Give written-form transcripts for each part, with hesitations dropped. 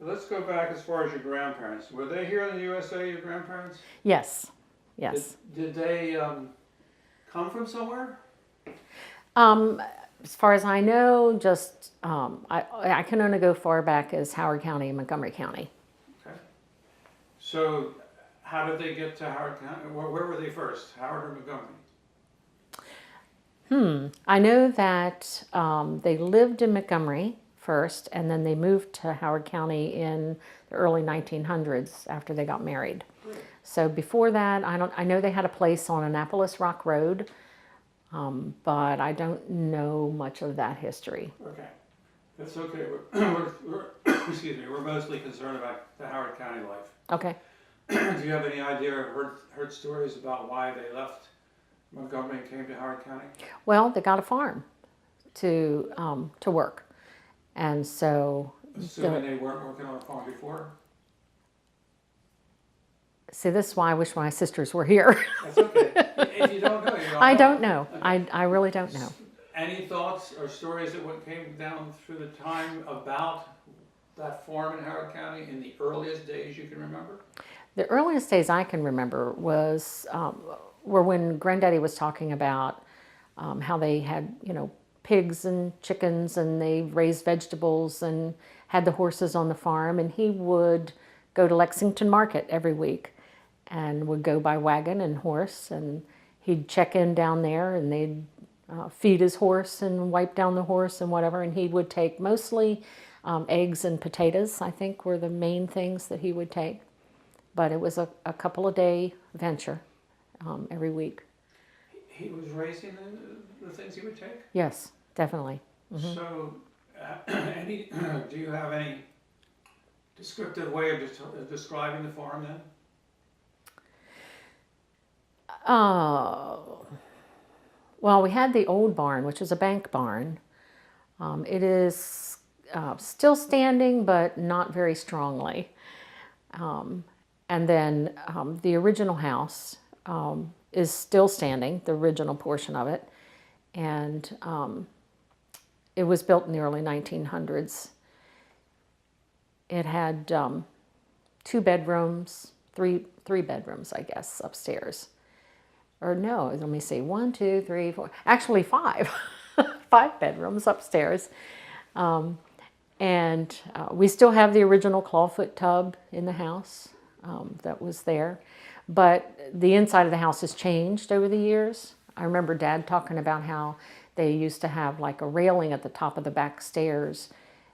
Let's go back as far as your grandparents. Were they here in the USA, your grandparents? Yes, yes. Did they come from somewhere? Um, as far as I know, just I can only go far back as Howard County and Montgomery County. Okay. So how did they get to Howard County? Where were they first, Howard or Montgomery? I know that they lived in Montgomery first, and then they moved to Howard County in the early 1900s after they got married. Great. So before that, I know they had a place on Annapolis Rock Road, but I don't know much of that history. Okay. That's okay. Excuse me. We're mostly concerned about the Howard County life. Okay. Do you have any idea or heard stories about why they left Montgomery and came to Howard County? Well, they got a farm to work, and so. Assuming they weren't working on a farm before? See, this is why I wish my sisters were here. That's okay. If you don't know, you don't know. I don't know. Okay. I really don't know. Any thoughts or stories that came down through the time about that farm in Howard County in the earliest days you can remember? The earliest days I can remember were when Granddaddy was talking about how they had, pigs and chickens, and they raised vegetables and had the horses on the farm, and he would go to Lexington Market every week and would go by wagon and horse, and he'd check in down there, and they'd feed his horse and wipe down the horse and whatever, and he would take mostly eggs and potatoes, I think, were the main things that he would take. But it was a couple of day venture every week. He was raising the things he would take? Yes, definitely. Mm-hmm. So, do you have any descriptive way of describing the farm then? Well, we had the old barn, which is a bank barn. It is still standing, but not very strongly. And then the original house is still standing, the original portion of it. And it was built in the early 1900s. It had 2 bedrooms, three bedrooms, I guess, upstairs. Or no, let me see, 1, 2, 3, 4, actually 5, 5 bedrooms upstairs. And we still have the original clawfoot tub in the house that was there. But the inside of the house has changed over the years. I remember Dad talking about how they used to have like a railing at the top of the back stairs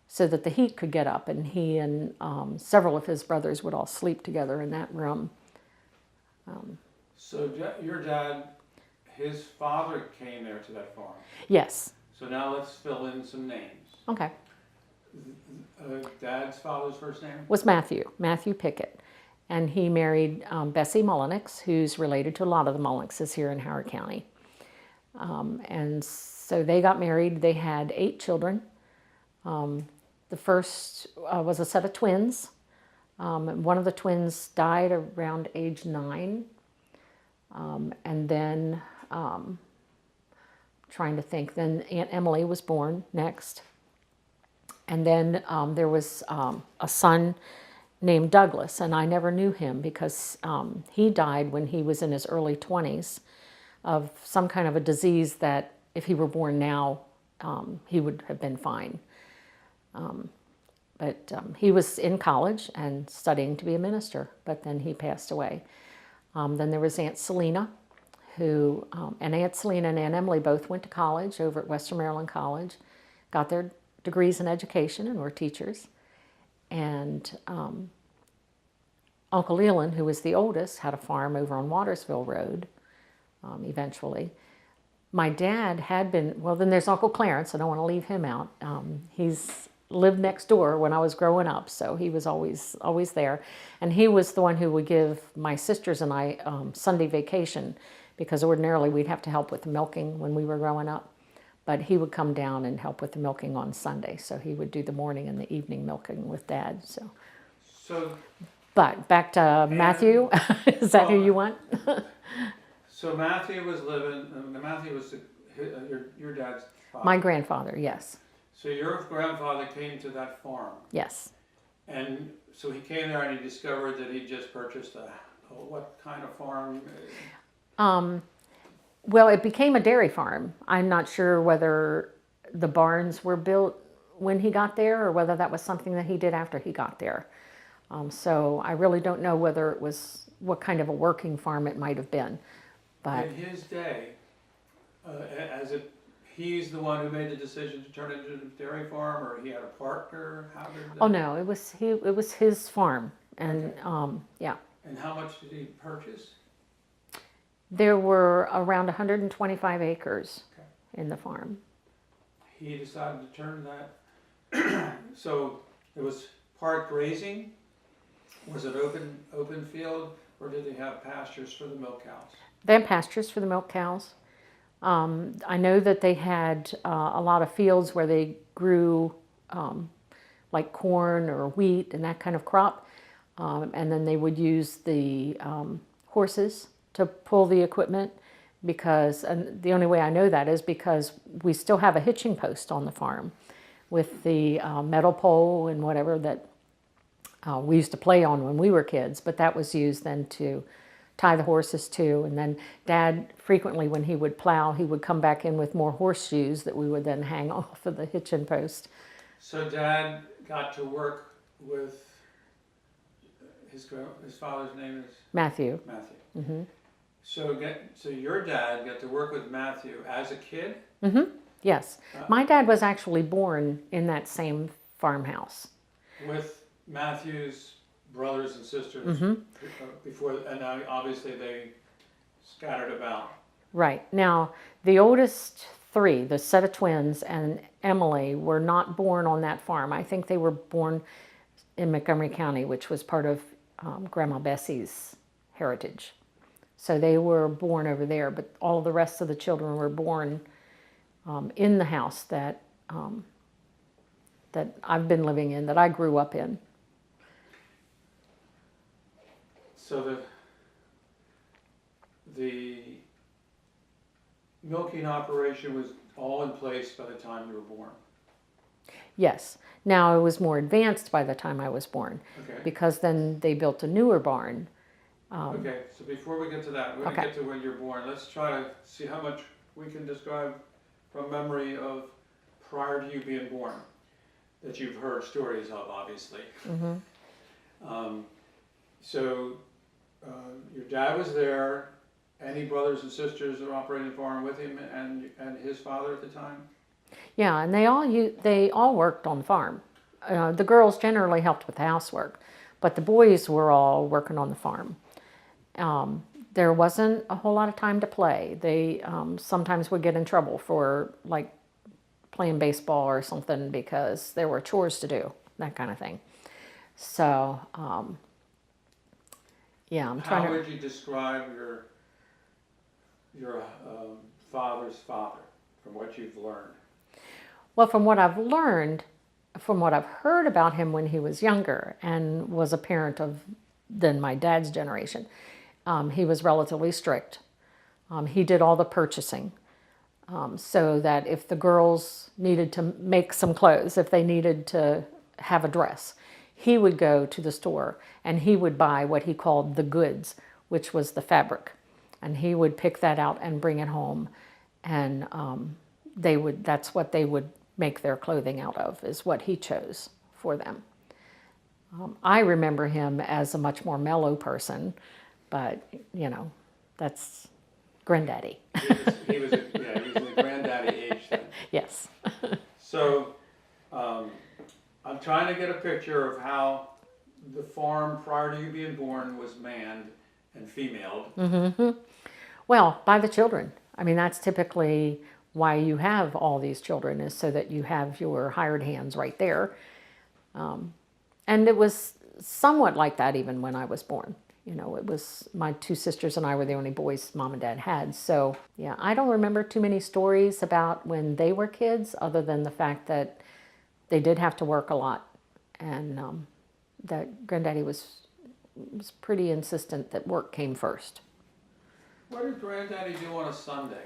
so that the heat could get up, and he and several of his brothers would all sleep together in that room. So your dad, his father came there to that farm. Yes. So now let's fill in some names. Okay. Dad's father's first name? Was Matthew Picket. And he married Bessie Mullenix, who's related to a lot of the Mullenixes here in Howard County. And so they got married. They had 8 children. The first was a set of twins. One of the twins died around age 9. And then, trying to think, then Aunt Emily was born next. And then there was a son named Douglas, and I never knew him because he died when he was in his early 20s of some kind of a disease that if he were born now, he would have been fine. But he was in college and studying to be a minister, but then he passed away. Then there was Aunt Selena, and Aunt Selena and Aunt Emily both went to college over at Western Maryland College, got their degrees in education and were teachers. And Uncle Leland, who was the oldest, had a farm over on Watersville Road eventually. My dad had been, well, then there's Uncle Clarence, I don't want to leave him out. He's lived next door when I was growing up, so he was always there. And he was the one who would give my sisters and I Sunday vacation, because ordinarily we'd have to help with the milking when we were growing up. But he would come down and help with the milking on Sunday, so he would do the morning and the evening milking with Dad. But back to Matthew, is that who you want? So Matthew was your dad's father? My grandfather, yes. So your grandfather came to that farm? Yes. And so he came there and he discovered that he just purchased what kind of farm? Well, it became a dairy farm. I'm not sure whether the barns were built when he got there or whether that was something that he did after he got there. So I really don't know whether it was what kind of a working farm it might have been. But In his day, he's the one who made the decision to turn it into a dairy farm, or he had a partner? How did that? oh no, it was his farm, and Okay. yeah, And how much did he purchase? there were around 125 acres Okay. in the farm. He decided to turn that, so it was part grazing? Was it open field, or did they have pastures for the milk cows? They had pastures for the milk cows. I know that they had a lot of fields where they grew like corn or wheat and that kind of crop. And then they would use the horses to pull the equipment because, and the only way I know that is because we still have a hitching post on the farm with the metal pole and whatever that we used to play on when we were kids, but that was used then to tie the horses to. And then Dad, frequently when he would plow, he would come back in with more horseshoes that we would then hang off of the hitching post. So Dad got to work with his father's name is Matthew. Matthew. Mm-hmm. So your dad got to work with Matthew as a kid? Mm-hmm. Yes. My dad was actually born in that same farmhouse. With Matthew's brothers and sisters before, and now obviously they scattered about. Right. Now, the oldest three, the set of twins and Emily, were not born on that farm. I think they were born in Montgomery County, which was part of Grandma Bessie's heritage. So they were born over there, but all the rest of the children were born in the house that that I've been living in, that I grew up in. So the milking operation was all in place by the time you were born? Yes. Now it was more advanced by the time I was born, Okay. because then they built a newer barn. Okay, so before we get to that, we're going to get to when you're born. Let's try to see how much we can describe from memory of prior to you being born, that you've heard stories of, obviously. Mm-hmm. Your dad was there. Any brothers and sisters that were operating the farm with him and his father at the time? Yeah, and they all worked on the farm. The girls generally helped with the housework, but the boys were all working on the farm. There wasn't a whole lot of time to play. They sometimes would get in trouble for like playing baseball or something because there were chores to do, that kind of thing. So, yeah, I'm trying to... How would you describe your father's father from what you've learned? Well, from what I've learned, from what I've heard about him when he was younger and was a parent of then my dad's generation, he was relatively strict. He did all the purchasing, so that if the girls needed to make some clothes, if they needed to have a dress, he would go to the store and he would buy what he called the goods, which was the fabric. And he would pick that out and bring it home, and that's what they would make their clothing out of, is what he chose for them. I remember him as a much more mellow person, but you know, that's granddaddy. He was in the granddaddy age then. Yes. So I'm trying to get a picture of how the farm prior to you being born was manned and femaled. Mm-hmm. Well, by the children. I mean, that's typically why you have all these children, is so that you have your hired hands right there. And it was somewhat like that even when I was born. You know, it was my two sisters and I were the only boys Mom and Dad had. So, yeah, I don't remember too many stories about when they were kids, other than the fact that they did have to work a lot. And that Granddaddy was pretty insistent that work came first. What did Granddaddy do on a Sunday?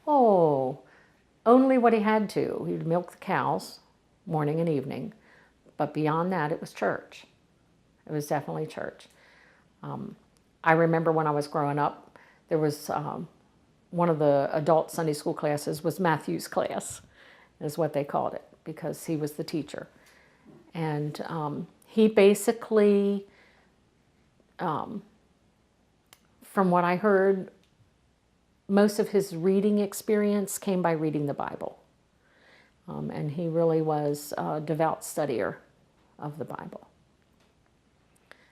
Oh, only what he had to. He'd milk the cows morning and evening, But beyond that, it was church. It was definitely church. I remember when I was growing up, there was one of the adult Sunday school classes was Matthew's class, is what they called it, because he was the teacher. And he basically, from what I heard, most of his reading experience came by reading the Bible. And he really was a devout studier of the Bible.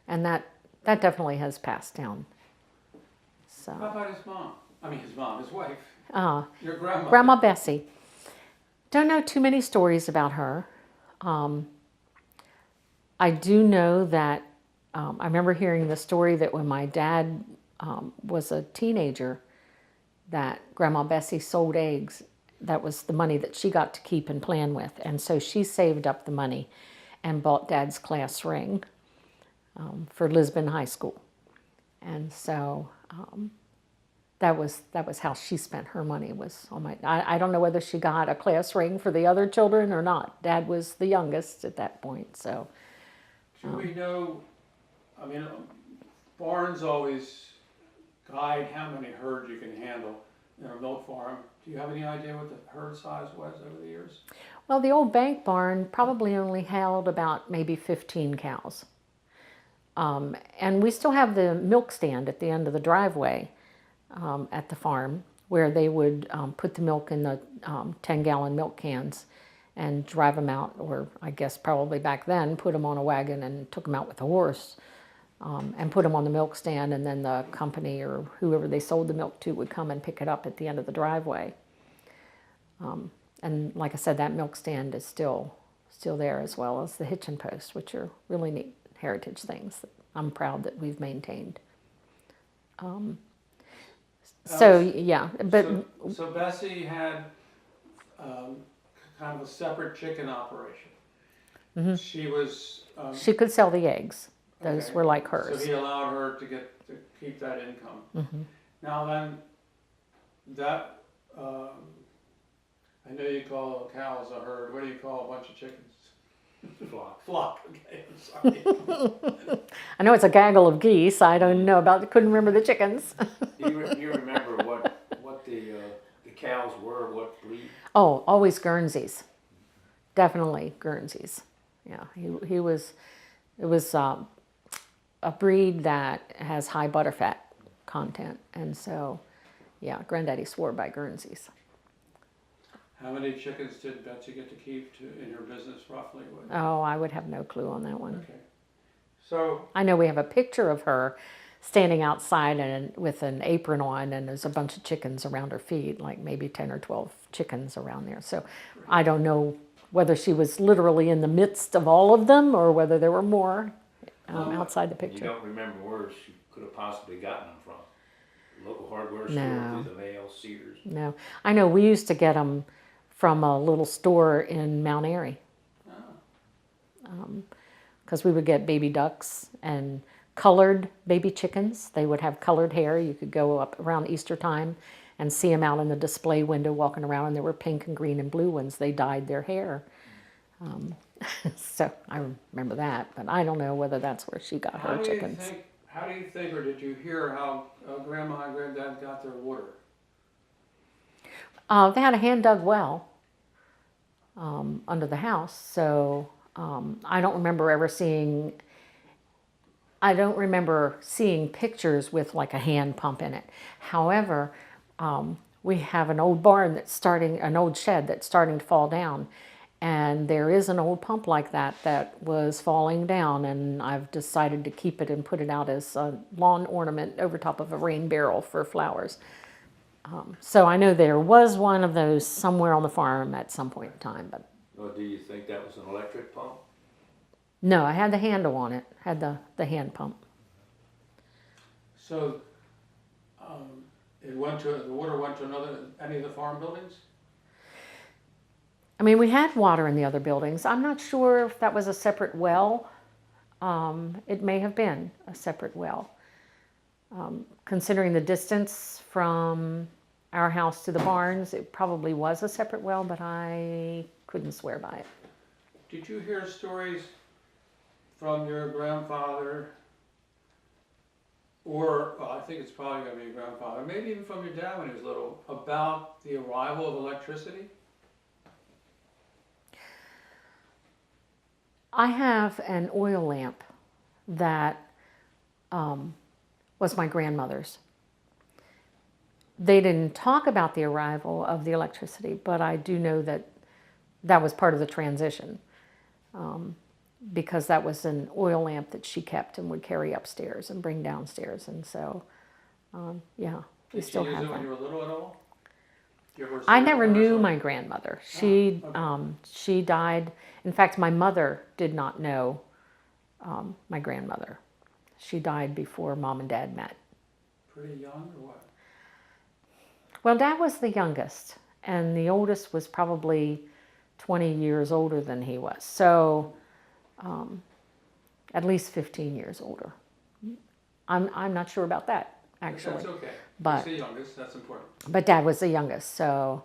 And that definitely has passed down. So. How about his mom? I mean, his wife. Your grandma. Grandma Bessie. Don't know too many stories about her. I do know that I remember hearing the story that when my dad was a teenager, that Grandma Bessie sold eggs. That was the money that she got to keep and plan with. And so she saved up the money and bought Dad's class ring for Lisbon High School. And so that was how she spent her money. Was on my. I don't know whether she got a class ring for the other children or not. Dad was the youngest at that point, so. Do we know? I mean, barns always guide how many herds you can handle in a milk farm. Do you have any idea what the herd size was over the years? Well, the old bank barn probably only held about maybe 15 cows. And we still have the milk stand at the end of the driveway at the farm, where they would put the milk in the 10-gallon milk cans and drive them out, or I guess probably back then, put them on a wagon and took them out with a horse and put them on the milk stand, and then the company or whoever they sold the milk to would come and pick it up at the end of the driveway. And like I said, that milk stand is still there, as well as the hitching post, which are really neat heritage things that I'm proud that we've maintained. So yeah, but so Bessie had kind of a separate chicken operation. Mm-hmm. She was. She could sell the eggs. Those okay. were like hers. So he allowed her to keep that income. Mm-hmm. Now then, that I know you call cows a herd. What do you call a bunch of chickens? Flock. Okay, I'm sorry. I know it's a gaggle of geese. I don't know couldn't remember the chickens. Do you remember what the cows were? What breed? Oh, always Guernseys. Definitely Guernseys. Yeah, he was. It was a breed that has high butterfat content, and so yeah, Granddaddy swore by Guernseys. How many chickens did Betsy get to keep in her business, roughly? Oh, I would have no clue on that one. Okay. So I know we have a picture of her standing outside and with an apron on, and there's a bunch of chickens around her feet, like maybe 10 or 12 chickens around there. So I don't know whether she was literally in the midst of all of them or whether there were more outside the picture. You don't remember where she could have possibly gotten them from? Local hardware store, No. through the mail, Sears? No. I know we used to get them from a little store in Mount Airy. Because we would get baby ducks and colored baby chickens. They would have colored hair. You could go up around Easter time and see them out in the display window walking around, and there were pink and green and blue ones. They dyed their hair. So I remember that, but I don't know whether that's where she got her chickens. How do you think, or did you hear how Grandma and Granddad got their water? They had a hand-dug well under the house, so I don't remember seeing pictures with like a hand pump in it. However, we have an old barn an old shed that's starting to fall down, and there is an old pump like that was falling down, and I've decided to keep it and put it out as a lawn ornament over top of a rain barrel for flowers. So I know there was one of those somewhere on the farm at some point in time, but. Or do you think that was an electric pump? No, I had the handle on it, had the hand pump. So the water went to any of the farm buildings? I mean, we had water in the other buildings. I'm not sure if that was a separate well. It may have been a separate well. Considering the distance from our house to the barns, it probably was a separate well, but I couldn't swear by it. did you hear stories from your grandfather, or well, I think it's probably going to be your grandfather, maybe even from your dad when he was little, about the arrival of electricity? I have an oil lamp that was my grandmother's. They didn't talk about the arrival of the electricity, but I do know that that was part of the transition, because that was an oil lamp that she kept and would carry upstairs and bring downstairs. And so, yeah, we Did still you use have it when that. you were little at all? You ever I see it never on her knew side? my grandmother. okay. She died. In fact, my mother did not know my grandmother. She died before Mom and Dad met. Pretty young or what? Well, Dad was the youngest, and the oldest was probably 20 years older than he was. So, at least 15 years older. I'm not sure about that, actually. That's okay. But He's the youngest, that's important. But Dad was the youngest, so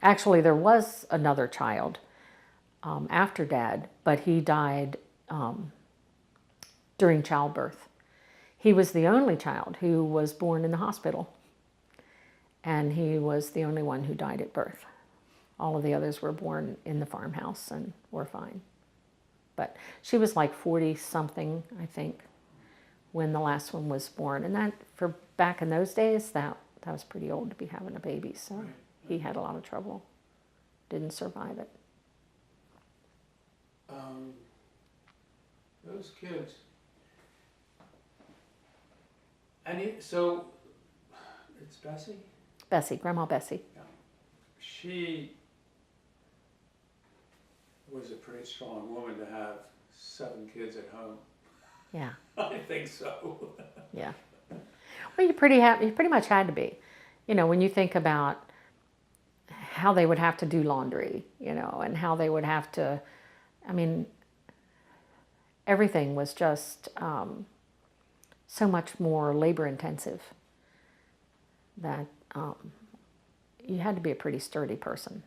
actually there was another child after Dad, but he died during childbirth. He was the only child who was born in the hospital, and he was the only one who died at birth. All of the others were born in the farmhouse and were fine. But she was like 40-something, I think, when the last one was born. And that, for back in those days, that was pretty old to be having a baby. So Right. he had a lot of trouble. Didn't survive it. Those kids. So, it's Bessie? Bessie, Grandma Bessie. She was a pretty strong woman to have 7 kids at home. Yeah, I think so. yeah. Well, you pretty much had to be. You know, when you think about how they would have to do laundry, you know, and how they would have to, I mean, everything was just so much more labor intensive that you had to be a pretty sturdy person.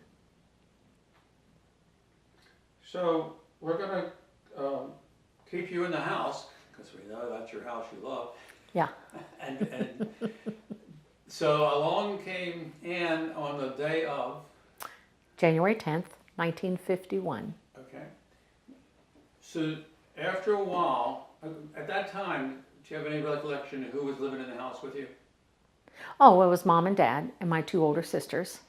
So, we're going to keep you in the house, because we know that's your house you love. Yeah. And so along came Anne on the day of. January 10th, 1951. Okay. So after a while, at that time, do you have any recollection of who was living in the house with you? Oh, it was Mom and Dad and my 2 older sisters.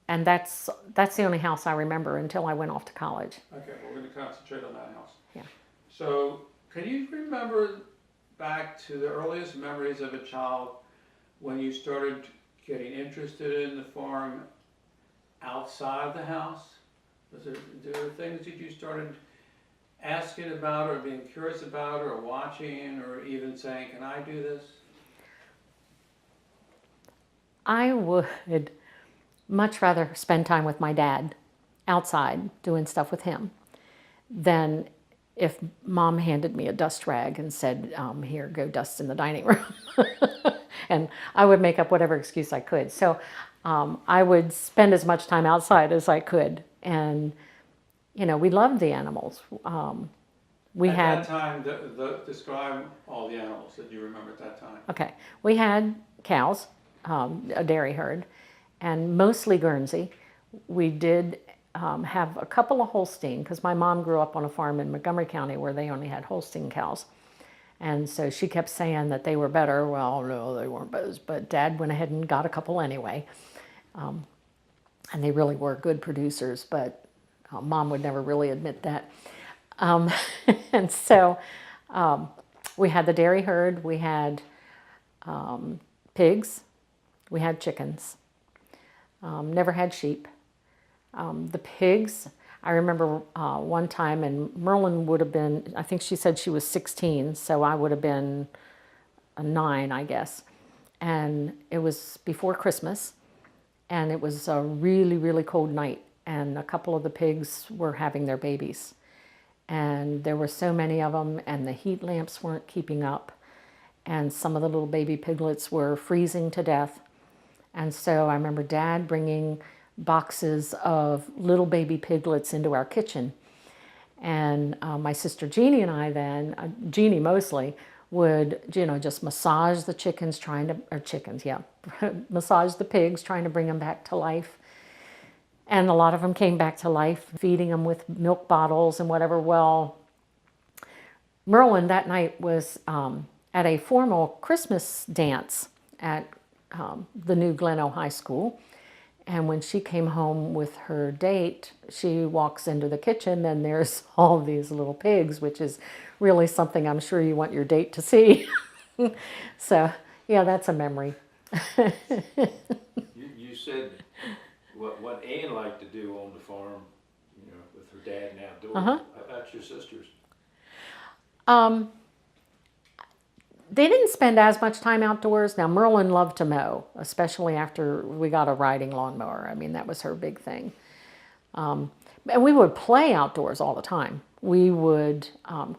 And that's the only house I remember until I went off to college. Okay, we're going to concentrate on that house. Yeah. So can you remember back to the earliest memories of a child when you started getting interested in the farm outside the house? There were things that you started asking about or being curious about or watching or even saying, can I do this? I would much rather spend time with my dad outside doing stuff with him than if Mom handed me a dust rag and said, here, go dust in the dining room. And I would make up whatever excuse I could. So I would spend as much time outside as I could. And, you know, we loved the animals. We had, at that time, describe all the animals that you remember at that time. okay, we had cows, a dairy herd, and mostly Guernsey. We did have a couple of Holstein, because my mom grew up on a farm in Montgomery County where they only had Holstein cows. And so she kept saying that they were better. Well, no, they weren't better, but Dad went ahead and got a couple anyway. And they really were good producers, but Mom would never really admit that. And so we had the dairy herd, we had pigs, we had chickens, never had sheep. The pigs, I remember one time, and Merlin would have been, I think she said she was 16, so I would have been 9, I guess. And it was before Christmas, and it was a really, really cold night, and a couple of the pigs were having their babies. And there were so many of them, and the heat lamps weren't keeping up, and some of the little baby piglets were freezing to death. And so I remember Dad bringing boxes of little baby piglets into our kitchen. And my sister Jeannie and I then, Jeannie mostly, would, just massage the chickens massage the pigs, trying to bring them back to life. And a lot of them came back to life, feeding them with milk bottles and whatever. Well, Merlin that night was at a formal Christmas dance at the new Gleno High School. And when she came home with her date, she walks into the kitchen and there's all these little pigs, which is really something I'm sure you want your date to see. So, yeah, that's a memory. You said what Ann liked to do on the farm, with her dad and outdoors. How about your sisters? They didn't spend as much time outdoors. Now, Merlin loved to mow, especially after we got a riding lawnmower. I mean, that was her big thing. And we would play outdoors all the time. We would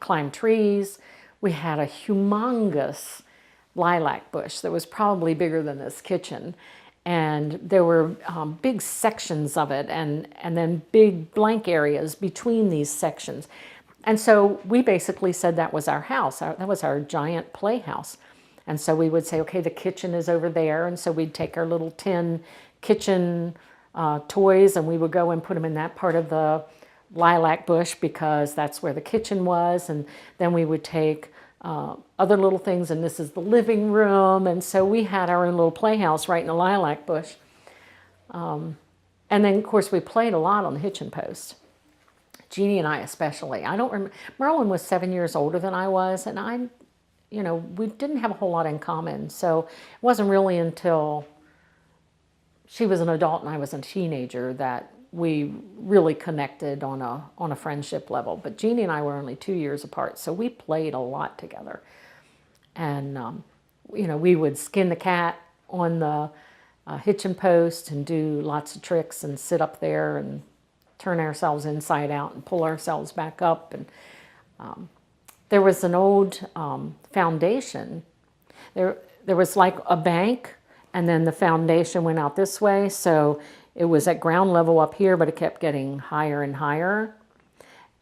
climb trees. We had a humongous lilac bush that was probably bigger than this kitchen. And there were big sections of it and then big blank areas between these sections. And so we basically said that was our house. That was our giant playhouse. And so we would say, okay, the kitchen is over there. And so we'd take our little tin kitchen toys and we would go and put them in that part of the lilac bush because that's where the kitchen was. And then we would take other little things, and this is the living room. And so we had our own little playhouse right in the lilac bush. And then, of course, we played a lot on the hitching post. Jeannie and I especially. I don't remember. Merlin was 7 years older than I was, and we didn't have a whole lot in common. So it wasn't really until she was an adult and I was a teenager that we really connected on a friendship level. But Jeannie and I were only 2 years apart, so we played a lot together. And we would skin the cat on the hitching post and do lots of tricks and sit up there and turn ourselves inside out and pull ourselves back up. And there was an old foundation. There was like a bank, and then the foundation went out this way. So it was at ground level up here, but it kept getting higher and higher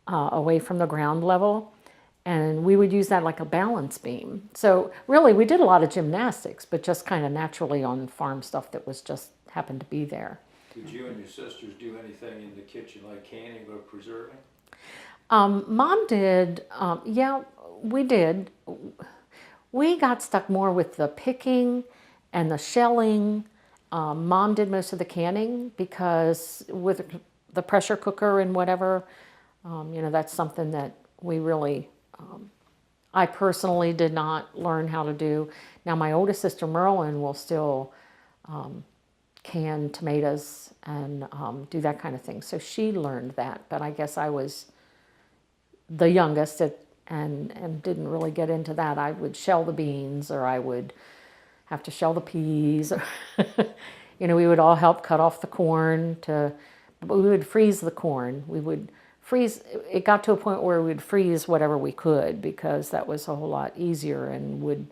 away from the ground level. And we would use that like a balance beam. So really, we did a lot of gymnastics, but just kind of naturally on farm stuff that was just happened to be there. Did you and your sisters do anything in the kitchen like canning or preserving? Mom did. Yeah, we did. We got stuck more with the picking and the shelling. Mom did most of the canning because with the pressure cooker and whatever, that's something that we really, I personally did not learn how to do. Now my oldest sister Merlin will still can tomatoes and do that kind of thing. So she learned that, but I guess I was the youngest and didn't really get into that. I would shell the beans, or I would have to shell the peas. We would all help cut off the corn. We would freeze the corn. We would freeze. It got to a point where we would freeze whatever we could because that was a whole lot easier and would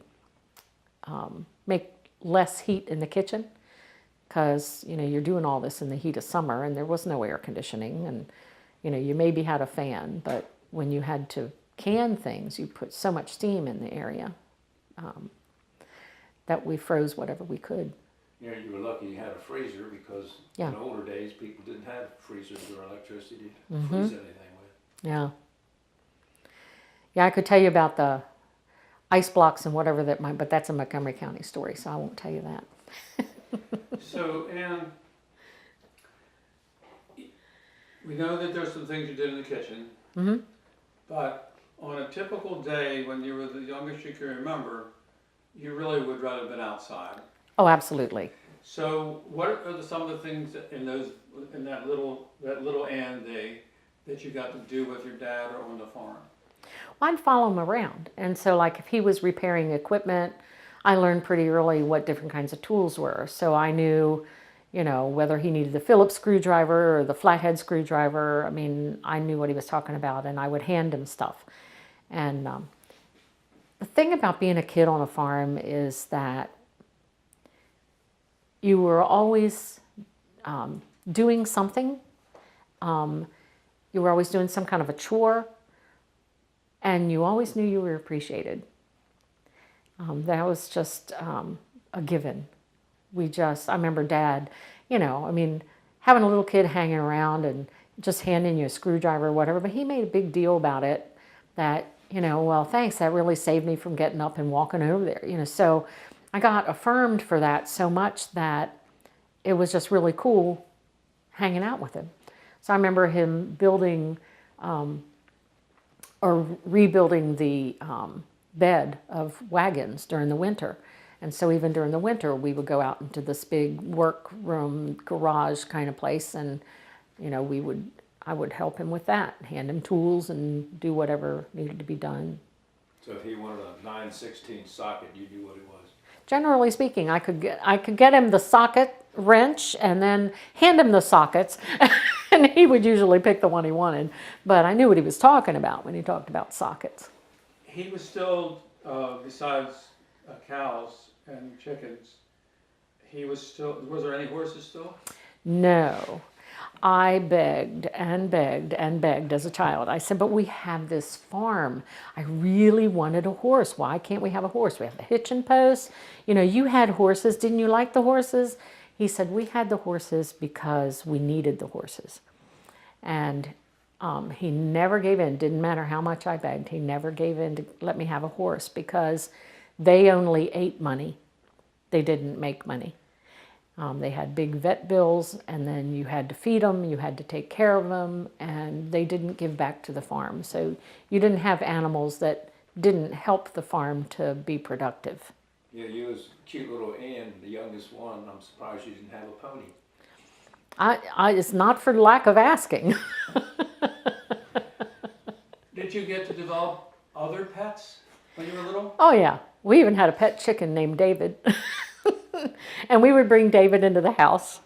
make less heat in the kitchen. Because you're doing all this in the heat of summer, and there was no air conditioning, and you maybe had a fan, but when you had to can things, you put so much steam in the area that we froze whatever we could. You were lucky you had a freezer because in older days people didn't have freezers or electricity to freeze anything with. Yeah. Yeah, I could tell you about the ice blocks and whatever but that's a Montgomery County story, so I won't tell you that. So, Ann, we know that there's some things you did in the kitchen, but on a typical day when you were the youngest you can remember, you really would rather have been outside. Oh, absolutely. So, what are some of the things in that little Ann day that you got to do with your dad or on the farm? Well, I'd follow him around, and so like if he was repairing equipment, I learned pretty early what different kinds of tools were. So I knew, whether he needed the Phillips screwdriver or the flathead screwdriver. I mean, I knew what he was talking about, and I would hand him stuff. And the thing about being a kid on a farm is that you were always doing something. You were always doing some kind of a chore, and you always knew you were appreciated. That was just a given. I remember Dad, having a little kid hanging around and just handing you a screwdriver or whatever, but he made a big deal about it that, well, thanks, that really saved me from getting up and walking over there, so I got affirmed for that so much that it was just really cool hanging out with him. So I remember him building or rebuilding the bed of wagons during the winter. And so even during the winter, we would go out into this big workroom, garage kind of place, and I would help him with that, hand him tools and do whatever needed to be done. So if he wanted a 9/16 socket, you knew what it was? Generally speaking, I could get him the socket wrench and then hand him the sockets, and he would usually pick the one he wanted. But I knew what he was talking about when he talked about sockets. He was still, besides cows and chickens, was there any horses still? No. I begged and begged and begged as a child. I said, but we have this farm. I really wanted a horse. Why can't we have a horse? We have the hitching post. You had horses. Didn't you like the horses? He said, we had the horses because we needed the horses. And he never gave in. Didn't matter how much I begged. He never gave in to let me have a horse because they only ate money. They didn't make money. They had big vet bills, and then you had to feed them, you had to take care of them, and they didn't give back to the farm. So you didn't have animals that didn't help the farm to be productive. Yeah, you was cute little Ann, the youngest one. I'm surprised you didn't have a pony. It's not for lack of asking. Did you get to develop other pets when you were little? Oh yeah, we even had a pet chicken named David. And we would bring David into the house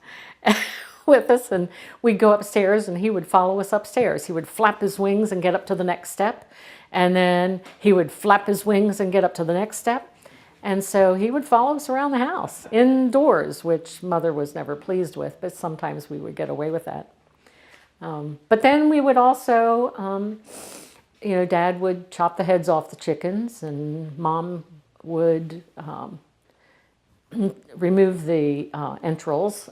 with us, and we'd go upstairs and he would follow us upstairs. He would flap his wings and get up to the next step, and then he would flap his wings and get up to the next step. And so he would follow us around the house, indoors, which Mother was never pleased with, but sometimes we would get away with that. But then we would also, Dad would chop the heads off the chickens, and Mom would remove the entrails,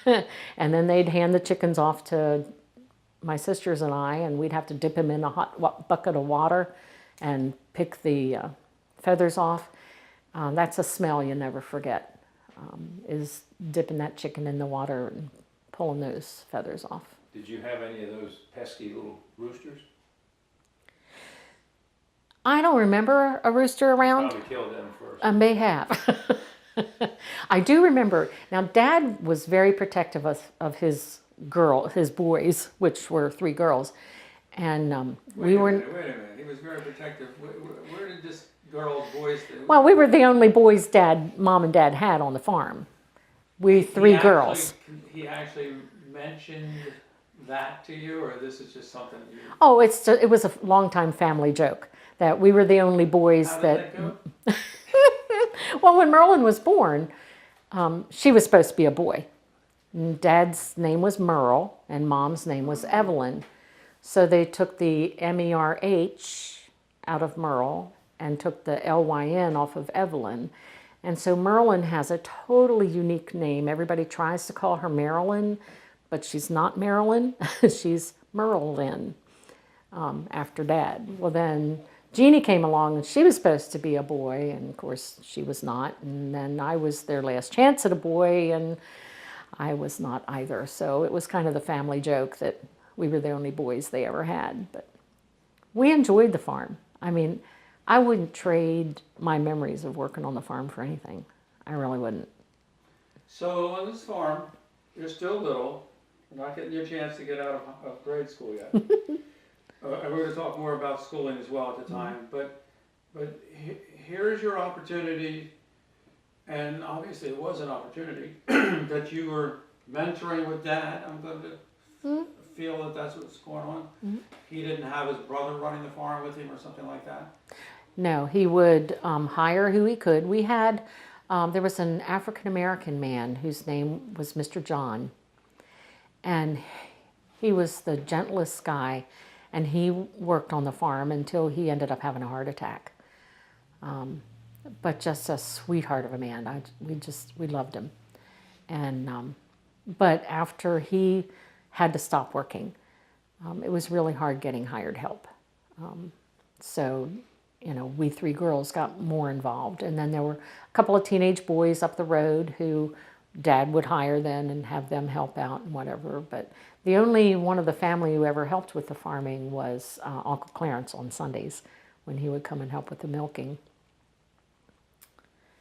and then they'd hand the chickens off to my sisters and I, and we'd have to dip them in a hot bucket of water and pick the feathers off. That's a smell you never forget, is dipping that chicken in the water and pulling those feathers off. Did you have any of those pesky little roosters? I don't remember a rooster around. Probably killed them first. I may have. I do remember. Now, Dad was very protective of his boys, which were 3 girls, and Wait a minute. He was very protective. Where did this boys? Well, we were the only boys Mom and Dad had on the farm. We 3 girls. He actually mentioned that to you, or this is just something you... Oh, it was a long-time family joke that we were the only boys How did that go? Well, when Merlin was born, she was supposed to be a boy. And Dad's name was Merle, and Mom's name was Evelyn. So they took the M-E-R-H out of Merle and took the L-Y-N off of Evelyn. And so Merlin has a totally unique name. Everybody tries to call her Marilyn, but she's not Marilyn. She's Merlin, after Dad. Well, then Jeannie came along, and she was supposed to be a boy, and of course she was not. And then I was their last chance at a boy, and I was not either. So it was kind of the family joke that we were the only boys they ever had. But we enjoyed the farm. I mean, I wouldn't trade my memories of working on the farm for anything. I really wouldn't. So on this farm, you're still little. You're not getting your chance to get out of grade school yet. We're going to talk more about schooling as well at the time, but here's your opportunity, and obviously it was an opportunity that you were mentoring with Dad. I'm going to feel that that's what's going on. Mm-hmm. He didn't have his brother running the farm with him or something like that? No, he would hire who he could. We had, there was an African-American man whose name was Mr. John, And he was the gentlest guy, and he worked on the farm until he ended up having a heart attack. But just a sweetheart of a man. We loved him. And but after he had to stop working, it was really hard getting hired help. So, you know, we three girls got more involved. And then there were a couple of teenage boys up the road who Dad would hire then and have them help out and whatever. But the only one of the family who ever helped with the farming was Uncle Clarence on Sundays, when he would come and help with the milking.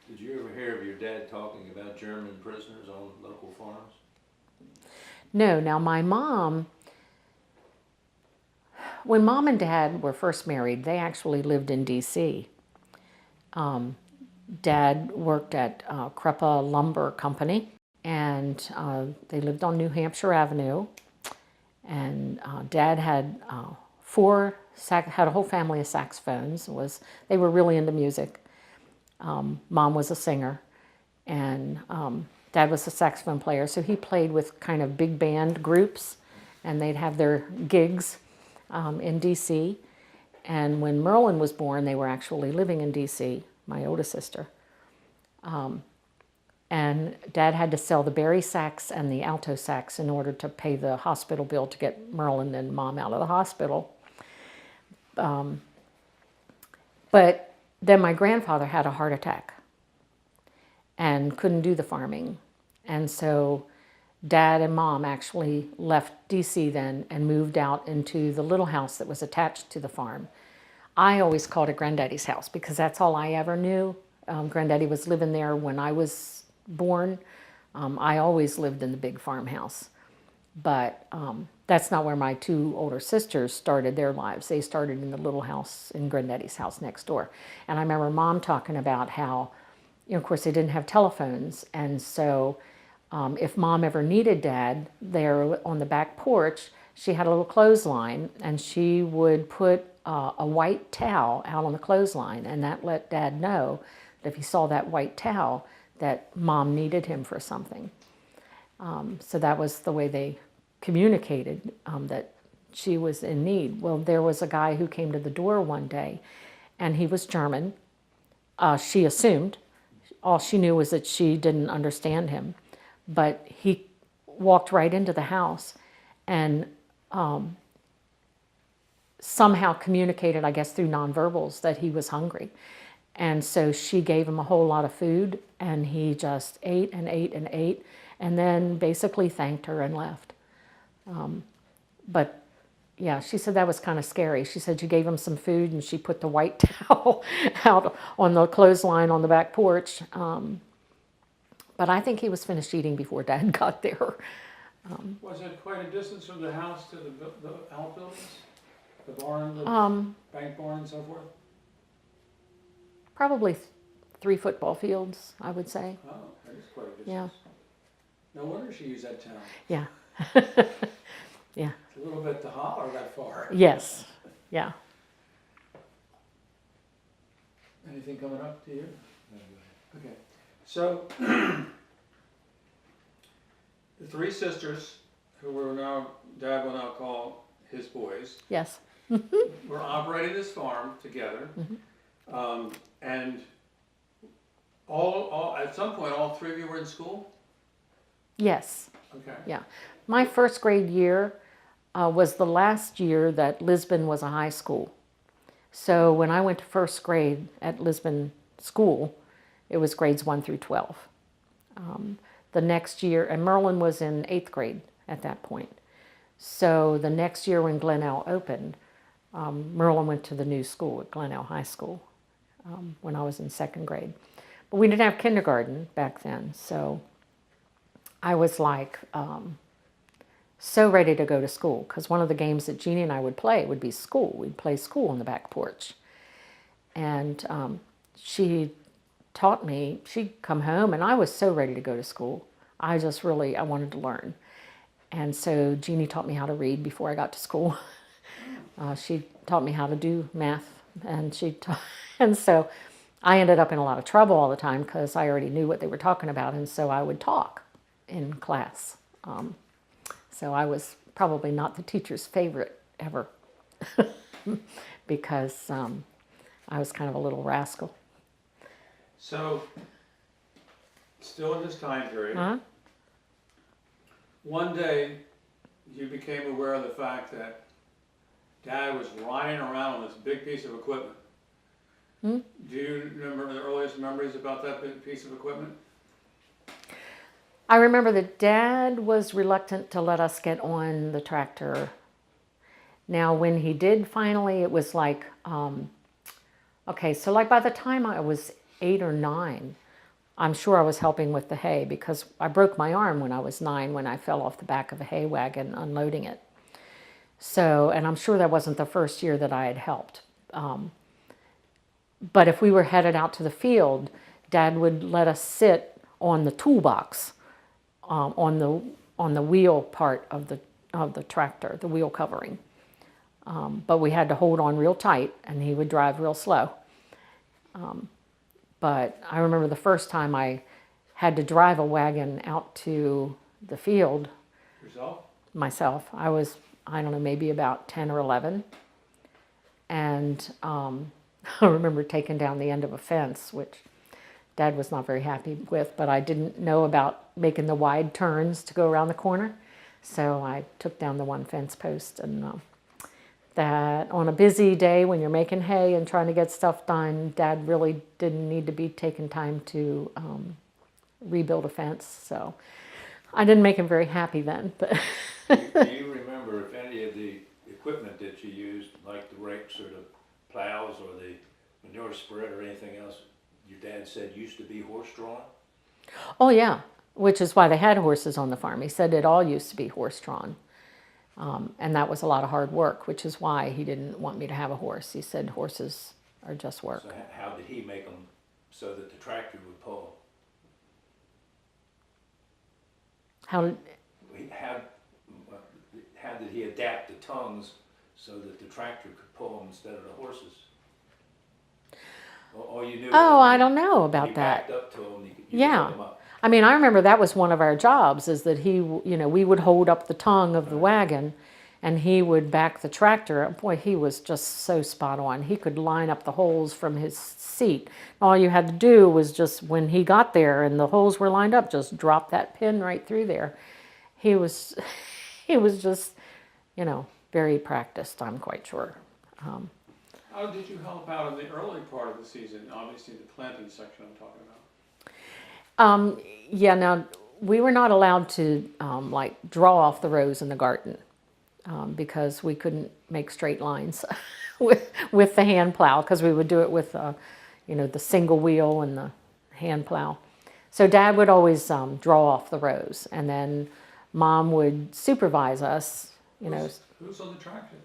Did you ever hear of your dad talking about German prisoners on local farms? No. Now, my mom, when Mom and Dad were first married, they actually lived in D.C. Dad worked at Cruppa Lumber Company, and they lived on New Hampshire Avenue. And Dad had had a whole family of saxophones. They were really into music. Mom was a singer, and Dad was a saxophone player, so he played with kind of big band groups, and they'd have their gigs in D.C. And when Merlin was born, they were actually living in D.C., my oldest sister. And Dad had to sell the bari sax and the alto sax in order to pay the hospital bill to get Merlin and Mom out of the hospital. But then my grandfather had a heart attack and couldn't do the farming. And so Dad and Mom actually left D.C. then and moved out into the little house that was attached to the farm. I always called it Granddaddy's house because that's all I ever knew. Granddaddy was living there when I was born. I always lived in the big farmhouse. But that's not where my two older sisters started their lives. They started in the little house in Granddaddy's house next door. And I remember Mom talking about how, you know, of course, they didn't have telephones. And so if Mom ever needed Dad, there on the back porch, she had a little clothesline, and she would put a white towel out on the clothesline, and that let Dad know that if he saw that white towel, that Mom needed him for something. So that was the way they communicated that she was in need. Well, there was a guy who came to the door one day, and he was German. She assumed. All she knew was that she didn't understand him. But he walked right into the house and somehow communicated, I guess through nonverbals, that he was hungry. And so she gave him a whole lot of food, and he just ate and ate and ate, and then basically thanked her and left. But yeah, she said that was kind of scary. She said she gave him some food, and she put the white towel out on the clothesline on the back porch. But I think he was finished eating before Dad got there. Was it quite a distance from the house to the outbuildings? The barn, the bank barn and so forth? Probably 3 football fields, I would say. Oh, that is quite a distance. Yeah. No wonder she used that town. Yeah. Yeah. It's a little bit to holler that far. Yes. Yeah. Anything coming up to you? Okay. So, the 3 sisters, who Dad will now call his boys, Yes. were operating this farm together. And at some point, all 3 of you were in school? Yes. Okay. Yeah. My first grade year was the last year that Lisbon was a high school. So when I went to first grade at Lisbon School, it was grades 1 through 12. The next year, and Merlin was in 8th grade at that point. So the next year when Glenelg opened, Merlin went to the new school at Glenelg High School when I was in 2nd grade. But we didn't have kindergarten back then, so I was like so ready to go to school, because one of the games that Jeannie and I would play would be school. We'd play school on the back porch. And she taught me, she'd come home, and I was so ready to go to school. I wanted to learn. And so Jeannie taught me how to read before I got to school. She taught me how to do math, and and so I ended up in a lot of trouble all the time because I already knew what they were talking about, and so I would talk in class. So I was probably not the teacher's favorite ever because I was kind of a little rascal. So, still in this time period, Huh? one day you became aware of the fact that Dad was riding around with this big piece of equipment. Hmm? Do you remember the earliest memories about that big piece of equipment? I remember that Dad was reluctant to let us get on the tractor. Now, when he did finally, it was like, okay, so like by the time I was 8 or 9, I'm sure I was helping with the hay because I broke my arm when I was 9 when I fell off the back of a hay wagon unloading it. So, and I'm sure that wasn't the first year that I had helped. But if we were headed out to the field, Dad would let us sit on the toolbox, on the wheel part of the tractor, the wheel covering. But we had to hold on real tight, and he would drive real slow. But I remember the first time I had to drive a wagon out to the field. Yourself? Myself. I was, I don't know, maybe about 10 or 11. And I remember taking down the end of a fence, which Dad was not very happy with, but I didn't know about making the wide turns to go around the corner. So I took down the one fence post, and that on a busy day when you're making hay and trying to get stuff done, Dad really didn't need to be taking time to rebuild a fence. So I didn't make him very happy then. But Do you remember if any of the equipment that you used, like the rakes or the plows or the manure spread or anything else, your dad said used to be horse-drawn? oh yeah, which is why they had horses on the farm. He said it all used to be horse-drawn. And that was a lot of hard work, which is why he didn't want me to have a horse. He said horses are just work. So how did he make them so that the tractor would pull? How did, How did he adapt the tongues so that the tractor could pull them instead of the horses? Or you knew? oh, I don't know about you that. backed up to them, you Yeah. could them up. I mean, I remember that was one of our jobs, is that he, you know, we would hold up the tongue of the wagon and he would back the tractor. Boy, he was just so spot on. He could line up the holes from his seat. All you had to do was just, when he got there and the holes were lined up, just drop that pin right through there. He was, he was just, you know, very practiced, I'm quite sure. How did you help out in the early part of the season? Obviously the planting section I'm talking about. Yeah, now, we were not allowed to like draw off the rows in the garden because we couldn't make straight lines with the hand plow, because we would do it with, you know, the single wheel and the hand plow. So Dad would always draw off the rows, and then Mom would supervise us, you know. Who's on the tractor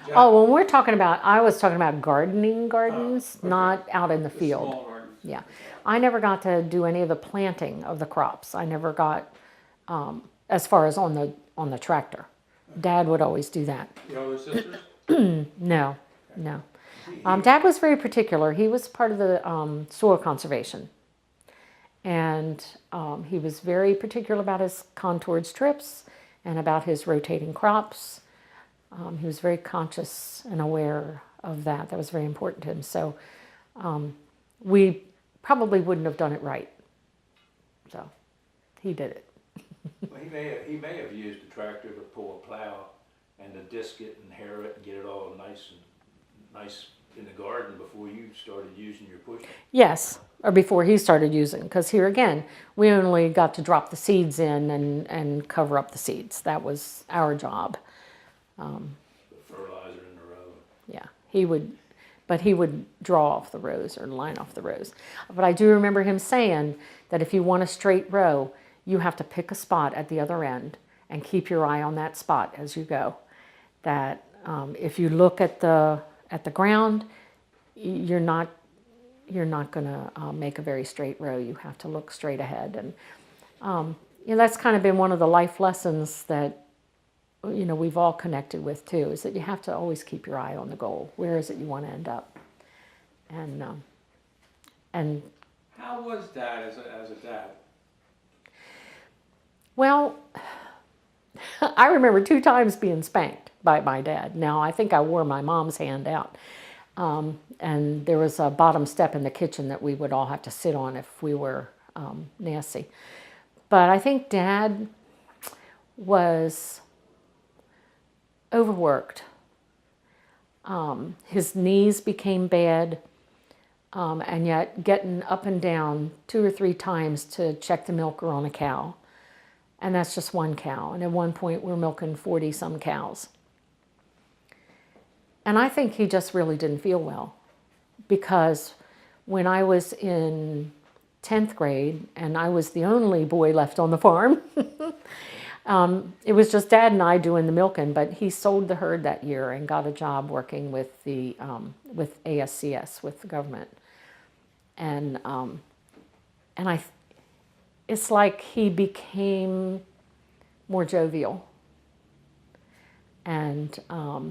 then? Oh, when we're talking about, I was talking about gardening gardens, okay. Not out in the The field. small gardens. Yeah. I never got to do any of the planting of the crops. I never got, as far as on the tractor. Dad would always do that. Your other sisters? No, no. Dad was very particular. He was part of the soil conservation. And he was very particular about his contoured strips and about his rotating crops. He was very conscious and aware of that. That was very important to him. So we probably wouldn't have done it right. So he did it. Well, he may have used a tractor to pull a plow and to disc it and harrow it and get it all nice in the garden before you started using your pusher. Yes, or before he started using, because here again, we only got to drop the seeds in and cover up the seeds. That was our job. The fertilizer in the row. Yeah, he would draw off the rows or line off the rows. But I do remember him saying that if you want a straight row, you have to pick a spot at the other end and keep your eye on that spot as you go. That if you look at the ground, you're not going to make a very straight row. You have to look straight ahead, and you know, that's kind of been one of the life lessons that, you know, we've all connected with too, is that you have to always keep your eye on the goal. Where is it you want to end up? And How was Dad as a dad? Well, I remember 2 times being spanked by my dad. Now, I think I wore my mom's hand out. And there was a bottom step in the kitchen that we would all have to sit on if we were nasty. But I think Dad was overworked. His knees became bad, and yet getting up and down 2 or 3 times to check the milker on a cow. And that's just one cow. And at one point, we're milking 40-some cows. And I think he just really didn't feel well, because when I was in 10th grade and I was the only boy left on the farm, it was just Dad and I doing the milking. But he sold the herd that year and got a job working with the with ASCS, with the government. And it's like he became more jovial and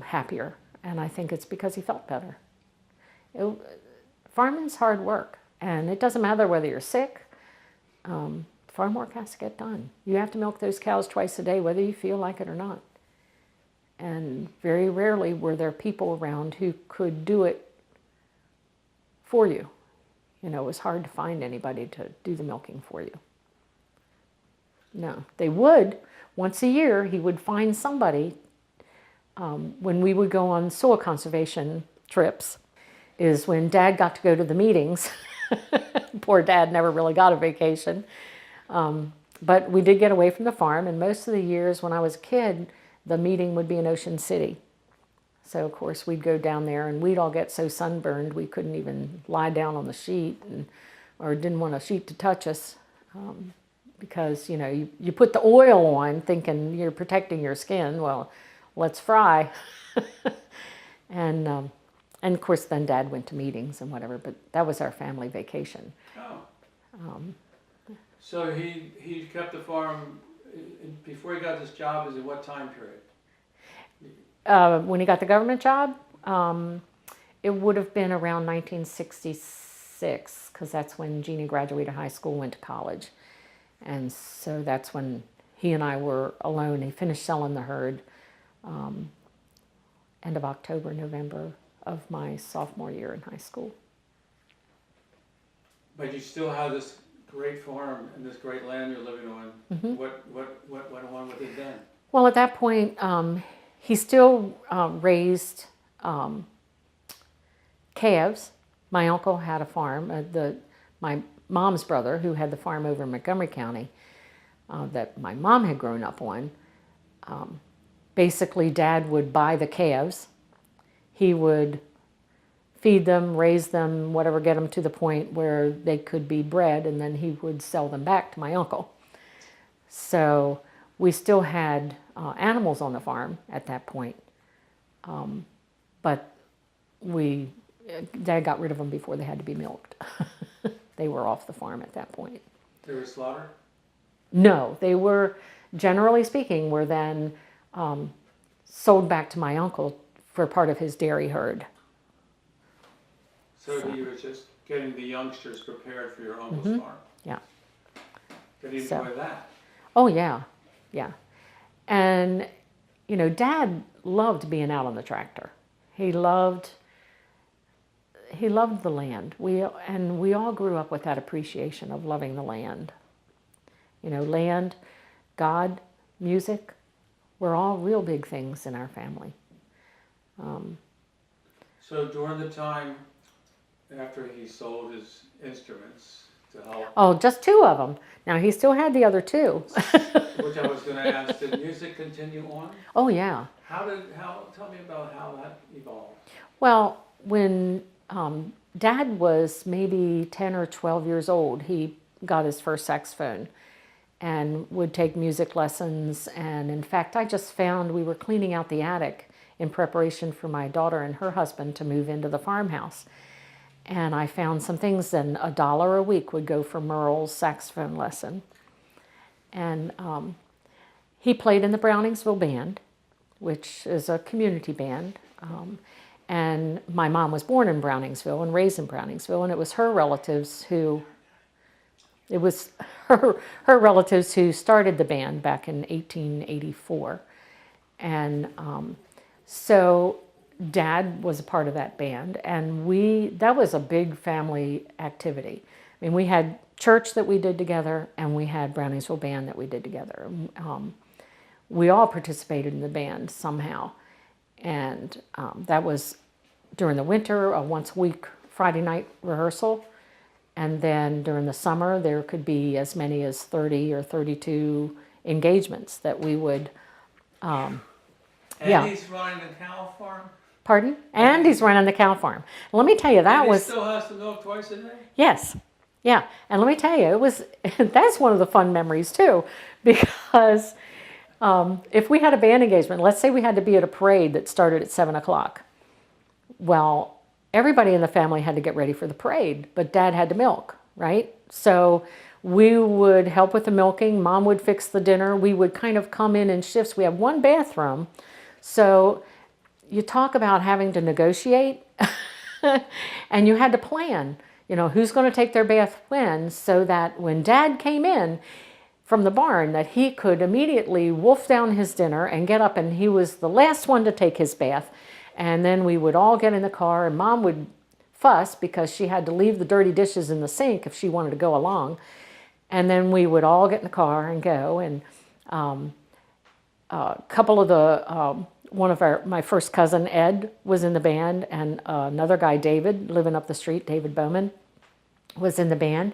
happier. And I think it's because he felt better. Farming's hard work, and it doesn't matter whether you're sick. Farm work has to get done. You have to milk those cows twice a day, whether you feel like it or not. And very rarely were there people around who could do it for you. You know, it was hard to find anybody to do the milking for you. No, they would. Once a year, he would find somebody. When we would go on soil conservation trips, is when Dad got to go to the meetings. Poor Dad never really got a vacation. But we did get away from the farm, and most of the years when I was a kid, the meeting would be in Ocean City. So, of course, we'd go down there, and we'd all get so sunburned we couldn't even lie down on the sheet, or didn't want a sheet to touch us. Because, you know, you put the oil on thinking you're protecting your skin. Well, let's fry. And of course, then Dad went to meetings and whatever, but that was our family vacation. Oh. So he kept the farm, before he got this job, is in what time period? When he got the government job, it would have been around 1966, because that's when Jeannie graduated high school, went to college. And so that's when he and I were alone. He finished selling the herd end of October, November of my sophomore year in high school. But you still have this great farm and this great land you're living on. Mm-hmm. What went on with it then? Well, at that point, he still raised calves. My uncle had a farm. My mom's brother, who had the farm over in Montgomery County that my mom had grown up on, basically Dad would buy the calves. He would feed them, raise them, whatever, get them to the point where they could be bred, and then he would sell them back to my uncle. So we still had animals on the farm at that point, but Dad got rid of them before they had to be milked. They were off the farm at that point. They were slaughtered? No, they were, generally speaking, were then sold back to my uncle for part of his dairy herd. So he was just getting the youngsters prepared for your uncle's farm? Yeah. Did he enjoy that? Oh, yeah, yeah. And, you know, Dad loved being out on the tractor. He loved the land. We all grew up with that appreciation of loving the land. You know, land, God, music, were all real big things in our family. So during the time after he sold his instruments to help... Oh, just 2 of them. Now, he still had the other 2. Which I was going to ask, did music continue on? Oh, yeah. Tell me about how that evolved. Well, when Dad was maybe 10 or 12 years old, he got his first saxophone and would take music lessons. And in fact, I just found we were cleaning out the attic in preparation for my daughter and her husband to move into the farmhouse. And I found some things, and $1 a week would go for Merle's saxophone lesson. And he played in the Browningsville Band, which is a community band. And my mom was born in Browningsville and raised in Browningsville, and it was her relatives who It was her relatives who started the band back in 1884. And so Dad was a part of that band, and that was a big family activity. I mean, we had church that we did together, and we had Browningsville band that we did together. We all participated in the band somehow, and that was during the winter, a once a week Friday night rehearsal, and then during the summer there could be as many as 30 or 32 engagements that we would. Andy's running the cow farm? Pardon? Andy's running the cow farm. Let me tell you, that Andy was. still has to milk twice a day? Yes. Yeah. And let me tell you, that's one of the fun memories too, because if we had a band engagement, let's say we had to be at a parade that started at 7 o'clock. Well, everybody in the family had to get ready for the parade, but Dad had to milk, right? So we would help with the milking. Mom would fix the dinner. We would kind of come in shifts. We had one bathroom. So you talk about having to negotiate and you had to plan, who's going to take their bath when, so that when Dad came in from the barn, that he could immediately wolf down his dinner and get up, and he was the last one to take his bath. And then we would all get in the car, and Mom would fuss because she had to leave the dirty dishes in the sink if she wanted to go along. And then we would all get in the car and go, and a couple of my first cousin, Ed, was in the band, and another guy, David, living up the street, David Bowman, was in the band.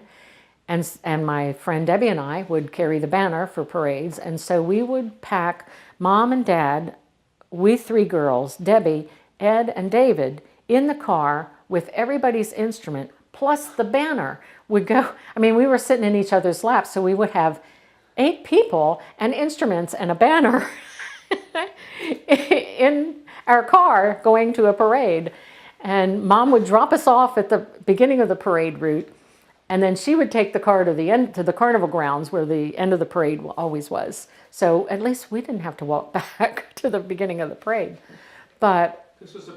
And my friend Debbie and I would carry the banner for parades. And so we would pack Mom and Dad, we three girls, Debbie, Ed, and David, in the car with everybody's instrument, plus the banner would go. I mean, we were sitting in each other's laps, so we would have 8 people and instruments and a banner in our car going to a parade. And Mom would drop us off at the beginning of the parade route, and then she would take the car to the carnival grounds where the end of the parade always was. So at least we didn't have to walk back to the beginning of the parade. But this was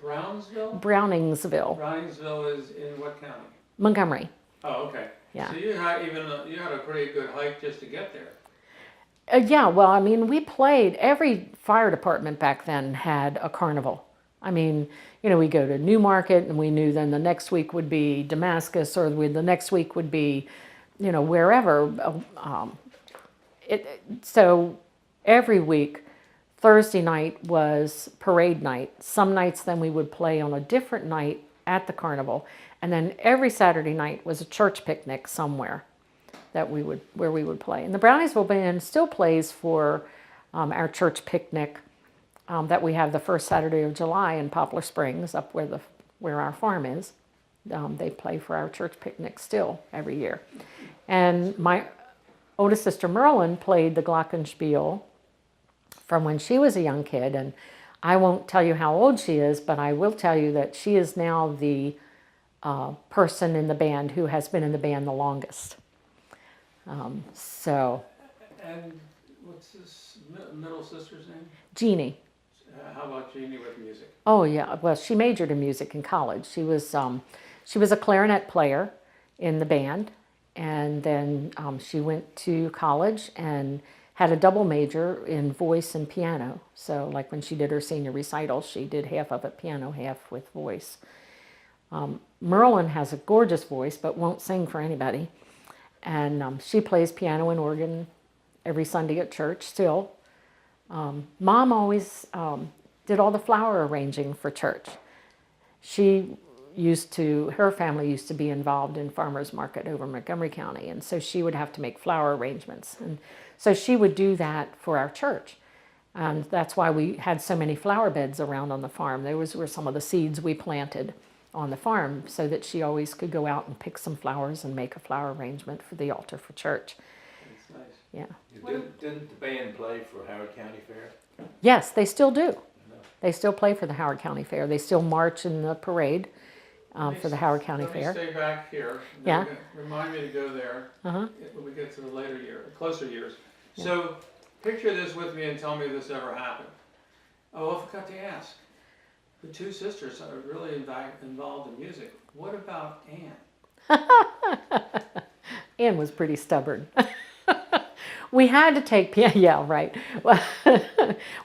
Brownsville? Browningsville. Browningsville is in what county? Montgomery. Oh, okay. Yeah. So you had a pretty good hike just to get there. Yeah, well, I mean, we played, every fire department back then had a carnival. I mean, we go to Newmarket, and we knew then the next week would be Damascus, or the next week would be, wherever. So every week, Thursday night was parade night. Some nights then we would play on a different night at the carnival. And then every Saturday night was a church picnic somewhere where we would play. And the Browningsville band still plays for our church picnic that we have the first Saturday of July in Poplar Springs, up where our farm is. They play for our church picnic still every year. And my oldest sister Merlin played the glockenspiel from when she was a young kid. And I won't tell you how old she is, but I will tell you that she is now the person in the band who has been in the band the longest. And what's this middle sister's name? Jeannie. How about Jeannie with music? Oh yeah, well, she majored in music in college. She was a clarinet player in the band, and then she went to college and had a double major in voice and piano. So like when she did her senior recital, she did half of it piano, half with voice. Merlin has a gorgeous voice, but won't sing for anybody. And she plays piano and organ every Sunday at church still. Mom always did all the flower arranging for church. Her family used to be involved in farmers market over Montgomery County, and so she would have to make flower arrangements. And so she would do that for our church. And that's why we had so many flower beds around on the farm. Those were some of the seeds we planted on the farm, so that she always could go out and pick some flowers and make a flower arrangement for the altar for church. That's nice. Yeah. Didn't the band play for Howard County Fair? Yes, they still do. They still play for the Howard County Fair. They still march in the parade for the Howard County Fair. Let me stay back here. Yeah. Remind me to go there Uh-huh. when we get to the closer years. Yeah. So picture this with me and tell me if this ever happened. Oh, I forgot to ask. The two sisters are really involved in music. What about Anne? Ann was pretty stubborn. We had to take piano, yeah, right.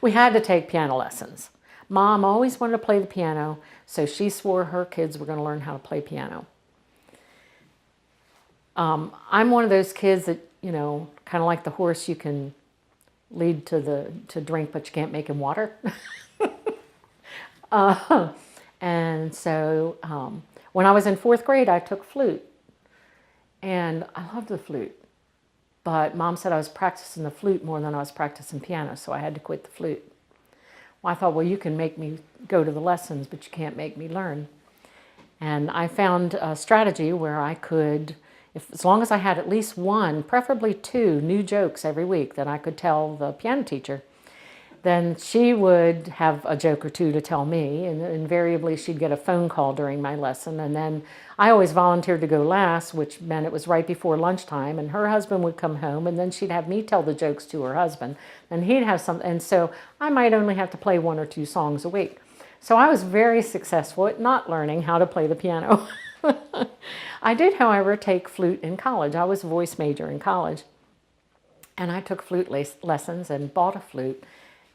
We had to take piano lessons. Mom always wanted to play the piano, so she swore her kids were going to learn how to play piano. I'm one of those kids that, you know, kind of like the horse you can lead to drink, but you can't make him water. And so when I was in 4th grade, I took flute. And I loved the flute. But Mom said I was practicing the flute more than I was practicing piano, so I had to quit the flute. Well, I thought, well, you can make me go to the lessons, but you can't make me learn. And I found a strategy where I could, as long as I had at least one, preferably 2 new jokes every week that I could tell the piano teacher, then she would have a joke or 2 to tell me, and invariably she'd get a phone call during my lesson. And then I always volunteered to go last, which meant it was right before lunchtime, and her husband would come home, and then she'd have me tell the jokes to her husband, and he'd have some, and so I might only have to play 1 or 2 songs a week. So I was very successful at not learning how to play the piano. I did, however, take flute in college. I was a voice major in college, and I took flute lessons and bought a flute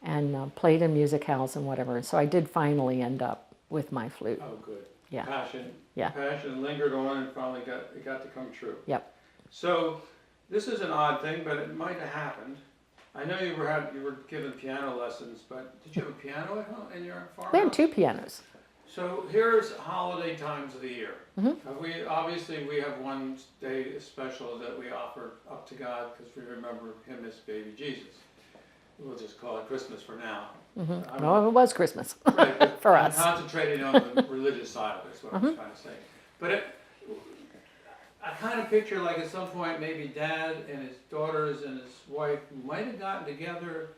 and played in music halls and whatever. So I did finally end up with my flute. Oh, good. Yeah. Passion. Yeah. Passion got on and finally got to come true. Yep. So this is an odd thing, but it might have happened. I know you were given piano lessons, but did you have a piano at home in your farmhouse? We had 2 pianos. So here's holiday times of the year. Mm-hmm. We have one day special that we offer up to God because we remember Him as baby Jesus. We'll just call it Christmas for now. Mm-hmm. Well, it was Christmas right, for I'm us. concentrating on the religious side of it, is what I'm trying to say. But I kind of picture like at some point maybe Dad and his daughters and his wife might have gotten together.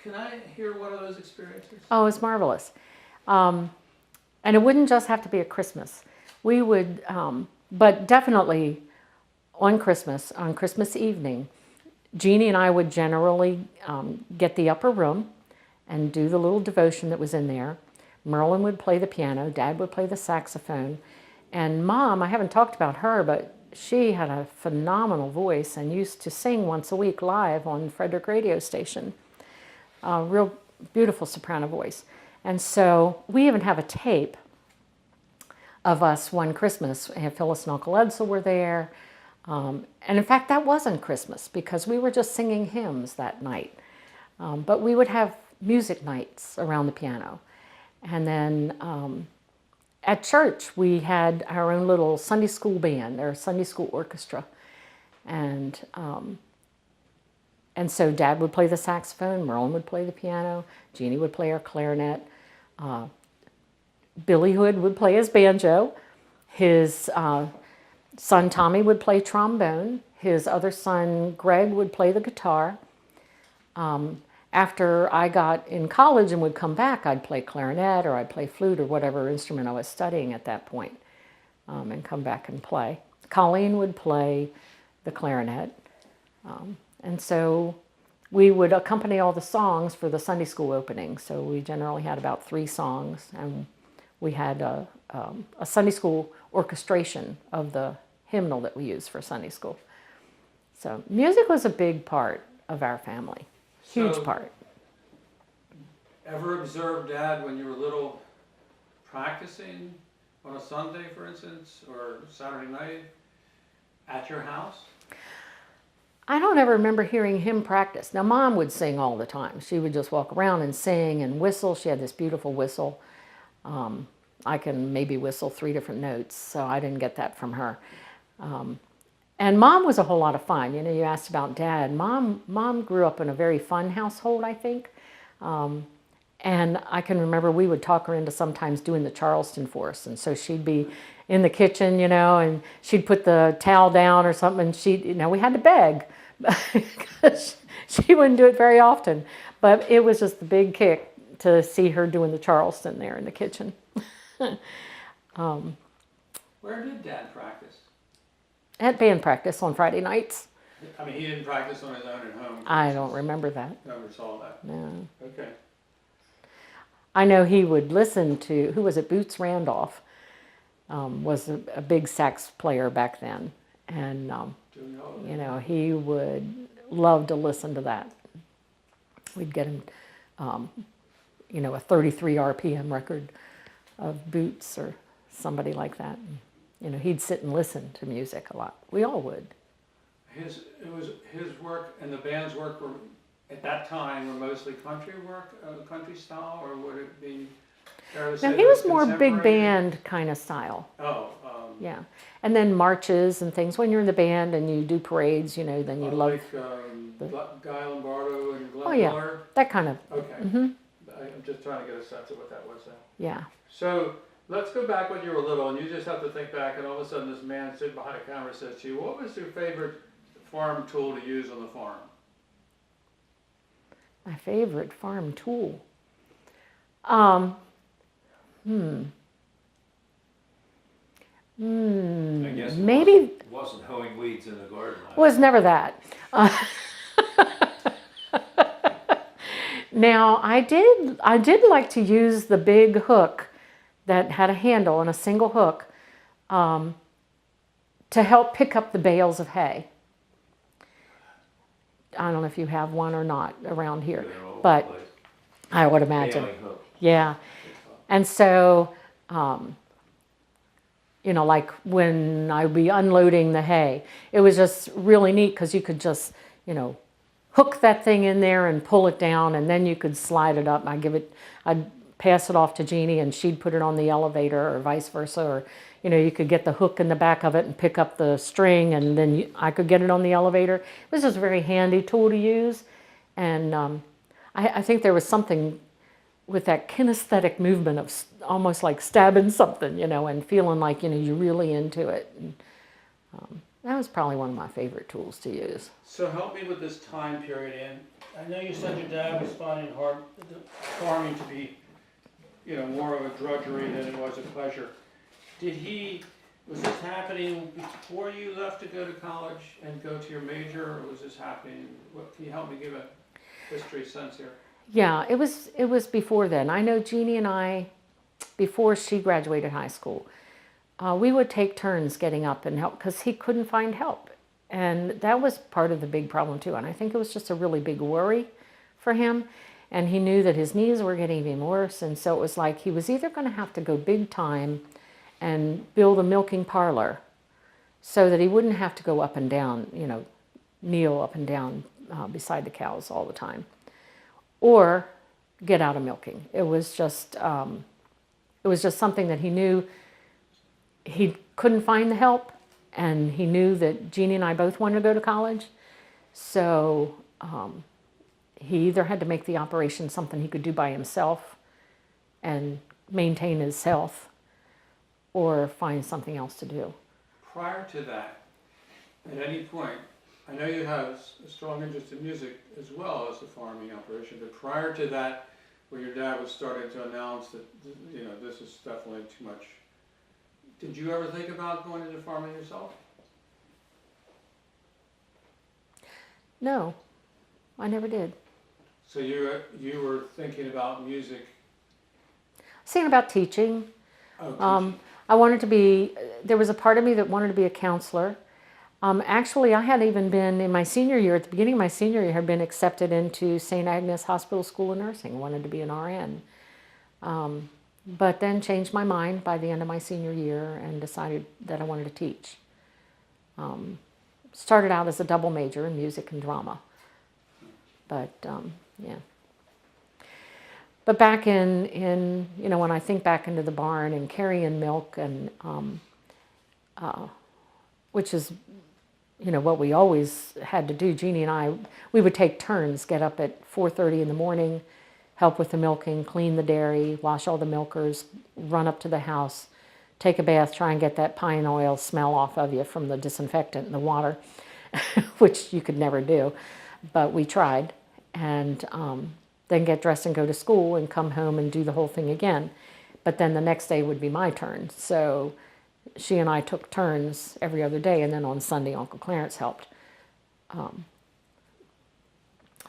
Can I hear one of those experiences? Oh, it's marvelous. And it wouldn't just have to be at Christmas. We would, but definitely on Christmas evening, Jeannie and I would generally get the upper room and do the little devotion that was in there. Merlin would play the piano, Dad would play the saxophone, and Mom, I haven't talked about her, but she had a phenomenal voice and used to sing once a week live on Frederick radio station. A real beautiful soprano voice. And so we even have a tape of us one Christmas. Phyllis and Uncle Edsel were there. And in fact, that wasn't Christmas because we were just singing hymns that night. But we would have music nights around the piano. And then at church, we had our own little Sunday school band, or Sunday school orchestra. And so Dad would play the saxophone, Merlin would play the piano, Jeannie would play our clarinet, Billy Hood would play his banjo, his son Tommy would play trombone, his other son Greg would play the guitar. After I got in college and would come back, I'd play clarinet or I'd play flute or whatever instrument I was studying at that point, and come back and play. Colleen would play the clarinet. And so we would accompany all the songs for the Sunday school opening. So we generally had about 3 songs, and we had a Sunday school orchestration of the hymnal that we used for Sunday school. So music was a big part of our family, huge part. Ever observed Dad when you were little practicing on a Sunday, for instance, or Saturday night at your house? I don't ever remember hearing him practice. Now, Mom would sing all the time. She would just walk around and sing and whistle. She had this beautiful whistle. I can maybe whistle 3 different notes, so I didn't get that from her. And Mom was a whole lot of fun. You know, you asked about Dad. Mom grew up in a very fun household, I think. And I can remember we would talk her into sometimes doing the Charleston for us. And so she'd be in the kitchen, you know, and she'd put the towel down or something. And you know, we had to beg because she wouldn't do it very often. But it was just a big kick to see her doing the Charleston there in the kitchen. Where did Dad practice? At band practice on Friday nights. I mean, he didn't practice on his own at home. I don't remember that. Never saw that. No. Okay. I know he would listen to, who was it, Boots Randolph. was a big sax player back then. And, you know, he would love to listen to that. We'd get him, you know, a 33 RPM record of Boots or somebody like that. And, you know, he'd sit and listen to music a lot. We all would. His work and the band's work were, at that time, were mostly country work, country style, or would it be fair to say Now, he it was more big contemporary? band kind of style. Oh, Yeah. And then marches and things. When you're in the band and you do parades, you know, then you love like Guy Lombardo and Glenn Oh, yeah. Miller? that kind of, Okay. hmm I'm just trying to get a sense of what that was then. yeah. So let's go back when you were little, and you just have to think back, and all of a sudden this man sitting behind a camera says to you, what was your favorite farm tool to use on the farm? My favorite farm tool. I guess Maybe it wasn't hoeing weeds in the garden. was never that. Now I did like to use the big hook that had a handle and a single hook to help pick up the bales of hay. I don't know if you have one or not around here, but I would imagine. Yeah. And so, you know, like when I'd be unloading the hay, it was just really neat because you could just, you know, hook that thing in there and pull it down, and then you could slide it up. I'd pass it off to Jeannie and she'd put it on the elevator, or vice versa, or, you know, you could get the hook in the back of it and pick up the string, and then I could get it on the elevator. It was just a very handy tool to use. And I think there was something with that kinesthetic movement of almost like stabbing something, you know, and feeling like, you know, you're really into it. And, that was probably one of my favorite tools to use. So help me with this time period, and I know you said your dad was finding farming to be, you know, more of a drudgery than it was a pleasure. Was this happening before you left to go to college and go to your major, or was this happening, can you help me give a history sense here? Yeah, it was before then. I know Jeannie and I, before she graduated high school, we would take turns getting up and help because he couldn't find help. And that was part of the big problem too. And I think it was just a really big worry for him. And he knew that his knees were getting even worse. And so it was like he was either going to have to go big time and build a milking parlor so that he wouldn't have to go up and down, you know, kneel up and down beside the cows all the time, or get out of milking. It was just something that he knew he couldn't find the help, and he knew that Jeannie and I both wanted to go to college. So he either had to make the operation something he could do by himself and maintain his health, or find something else to do. Prior to that, at any point, I know you have a strong interest in music as well as the farming operation, but prior to that, where your dad was starting to announce that, you know, this is definitely too much, did you ever think about going into farming yourself? No, I never did. So you were thinking about music? Thinking about teaching. Oh, teaching. I wanted to be, there was a part of me that wanted to be a counselor. Actually, I had even been, in my senior year, at the beginning of my senior year, had been accepted into St. Agnes Hospital School of Nursing. Wanted to be an RN. But then changed my mind by the end of my senior year and decided that I wanted to teach. Started out as a double major in music and drama. But, yeah. But back in, you know, when I think back into the barn and carrying milk and, which is, you know, what we always had to do, Jeannie and I, we would take turns, get up at 4:30 in the morning, help with the milking, clean the dairy, wash all the milkers, run up to the house, take a bath, try and get that pine oil smell off of you from the disinfectant in the water, which you could never do, but we tried, and then get dressed and go to school and come home and do the whole thing again. But then the next day would be my turn. So she and I took turns every other day, and then on Sunday Uncle Clarence helped.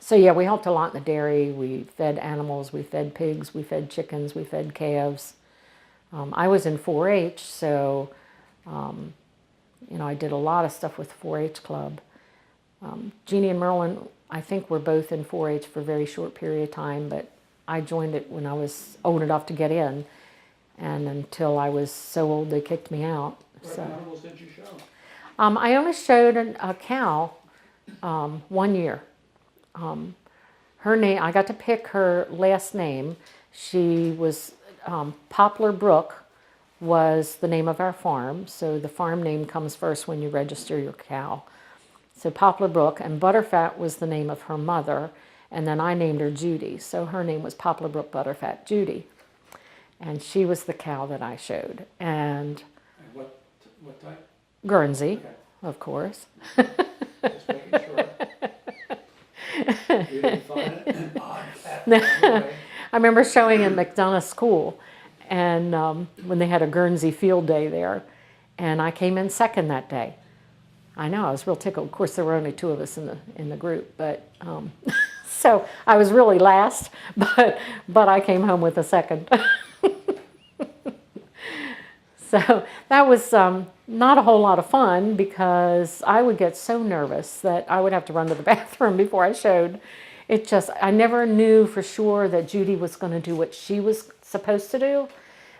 So yeah, we helped a lot in the dairy. We fed animals, we fed pigs, we fed chickens, we fed calves. I was in 4-H, so you know, I did a lot of stuff with 4-H club. Jeannie and Merlin, I think, were both in 4-H for a very short period of time, but I joined it when I was old enough to get in, and until I was so old they kicked me out. What animals did you show? I only showed a cow 1 year. Her name, I got to pick her last name. She was, Poplar Brook was the name of our farm, so the farm name comes first when you register your cow. So Poplar Brook, and Butterfat was the name of her mother, and then I named her Judy, so her name was Poplar Brook Butterfat Judy. And she was the cow that I showed. And what type? Guernsey, Okay. of course. Just making sure. You didn't find it? Anyway. I remember showing in McDonough School, and when they had a Guernsey field day there, and I came in second that day. I know, I was real tickled. Of course, there were only 2 of us in the group, but so I was really last, but I came home with a second. So that was not a whole lot of fun, because I would get so nervous that I would have to run to the bathroom before I showed. It just, I never knew for sure that Judy was going to do what she was supposed to do,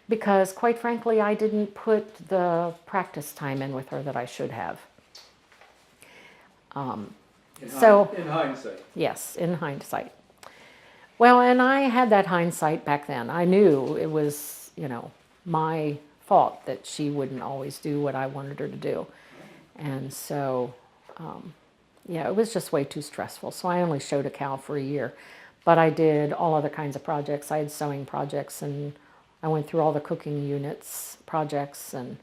because quite frankly, I didn't put the practice time in with her that I should have. In hindsight. Yes, in hindsight. Well, and I had that hindsight back then. I knew it was, you know, my fault that she wouldn't always do what I wanted her to do. And so, yeah, it was just way too stressful. So I only showed a cow for a year. But I did all other kinds of projects. I had sewing projects, and I went through all the cooking units projects, and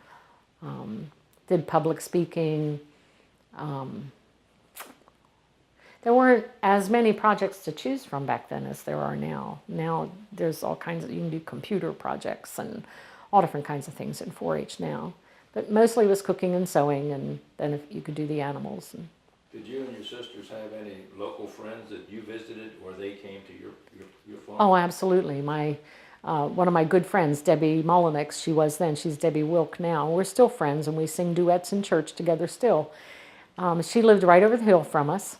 did public speaking. There weren't as many projects to choose from back then as there are now. Now there's all kinds of, you can do computer projects and all different kinds of things in 4-H now. But mostly it was cooking and sewing, and then if you could do the animals. And Did you and your sisters have any local friends that you visited, or they came to your farm? oh, absolutely. My one of my good friends, Debbie Mullenix, she was then, she's Debbie Wilk now. We're still friends, and we sing duets in church together still. She lived right over the hill from us.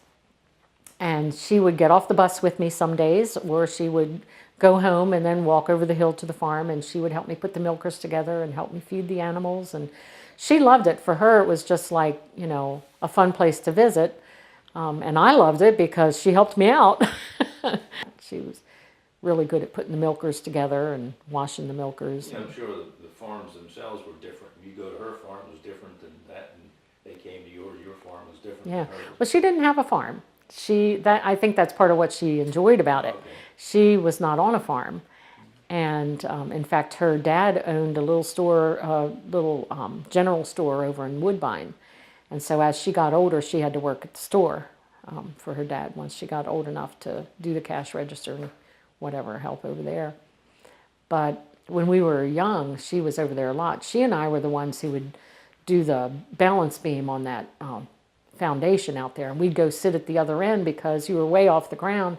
And she would get off the bus with me some days, or she would go home and then walk over the hill to the farm, and she would help me put the milkers together and help me feed the animals. And she loved it. For her, it was just like, you know, a fun place to visit. And I loved it because she helped me out. She was really good at putting the milkers together and washing the milkers. Yeah, I'm sure the farms themselves were different. You go to her farm, it was different than that, and they came to yours, your farm was different Yeah. than hers. Well, she didn't have a farm. I think that's part of what she enjoyed about it. Okay. She was not on a farm, and in fact, her dad owned a little store, general store over in Woodbine, and so as she got older, she had to work at the store for her dad once she got old enough to do the cash register and whatever, help over there. But when we were young, she was over there a lot. She and I were the ones who would do the balance beam on that foundation out there, and we'd go sit at the other end because you were way off the ground.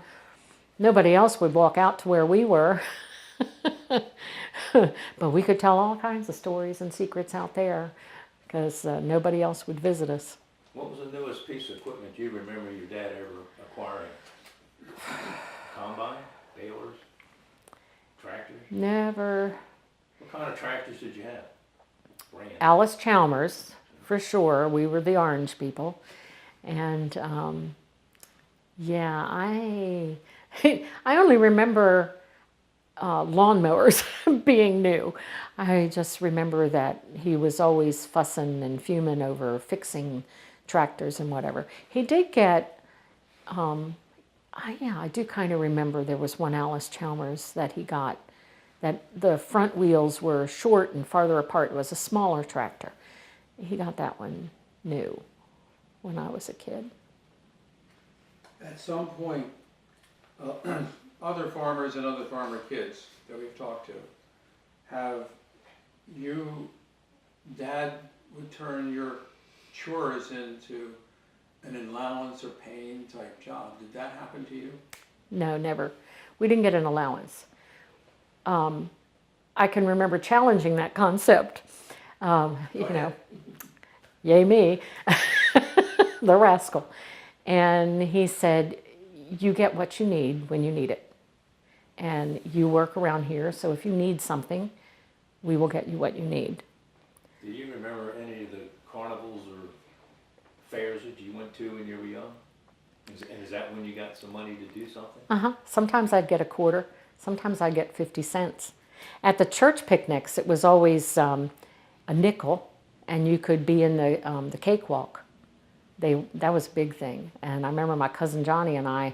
Nobody else would walk out to where we were. But we could tell all kinds of stories and secrets out there because nobody else would visit us. What was the newest piece of equipment you remember your dad ever acquiring? Combine, balers, tractors? Never. What kind of tractors did you have? Brand. Alice Chalmers, for sure. We were the orange people. And yeah, I only remember lawnmowers being new. I just remember that he was always fussing and fuming over fixing tractors and whatever. He did get, I do kind of remember there was one Alice Chalmers that he got, that the front wheels were short and farther apart. It was a smaller tractor. He got that one new when I was a kid. At some point, other farmers and other farmer kids that we've talked to, have Dad would turn your chores into an allowance or pain type job. Did that happen to you? No, never. We didn't get an allowance. I can remember challenging that concept. You know, yay me, the rascal. And he said, you get what you need when you need it. And you work around here, so if you need something, we will get you what you need. Do you remember any of the carnivals or fairs that you went to when you were young? And is that when you got some money to do something? Sometimes I'd get a quarter. Sometimes I'd get 50 cents. At the church picnics, it was always a nickel, and you could be in the cakewalk. That was a big thing. And I remember my cousin Johnny and I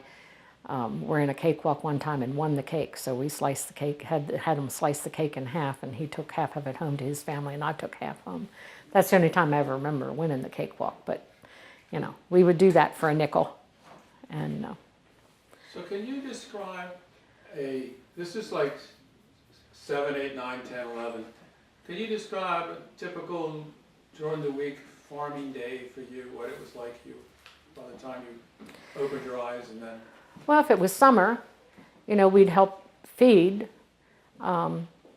were in a cakewalk one time and won the cake. So we sliced the cake, had him slice the cake in half, and he took half of it home to his family, and I took half home. That's the only time I ever remember winning the cakewalk. But, you know, we would do that for a nickel. And So can you describe this is like 7, 8, 9, 10, 11. Can you describe a typical during the week farming day for you, what it was like by the time you opened your eyes and then? well, if it was summer, you know, we'd help feed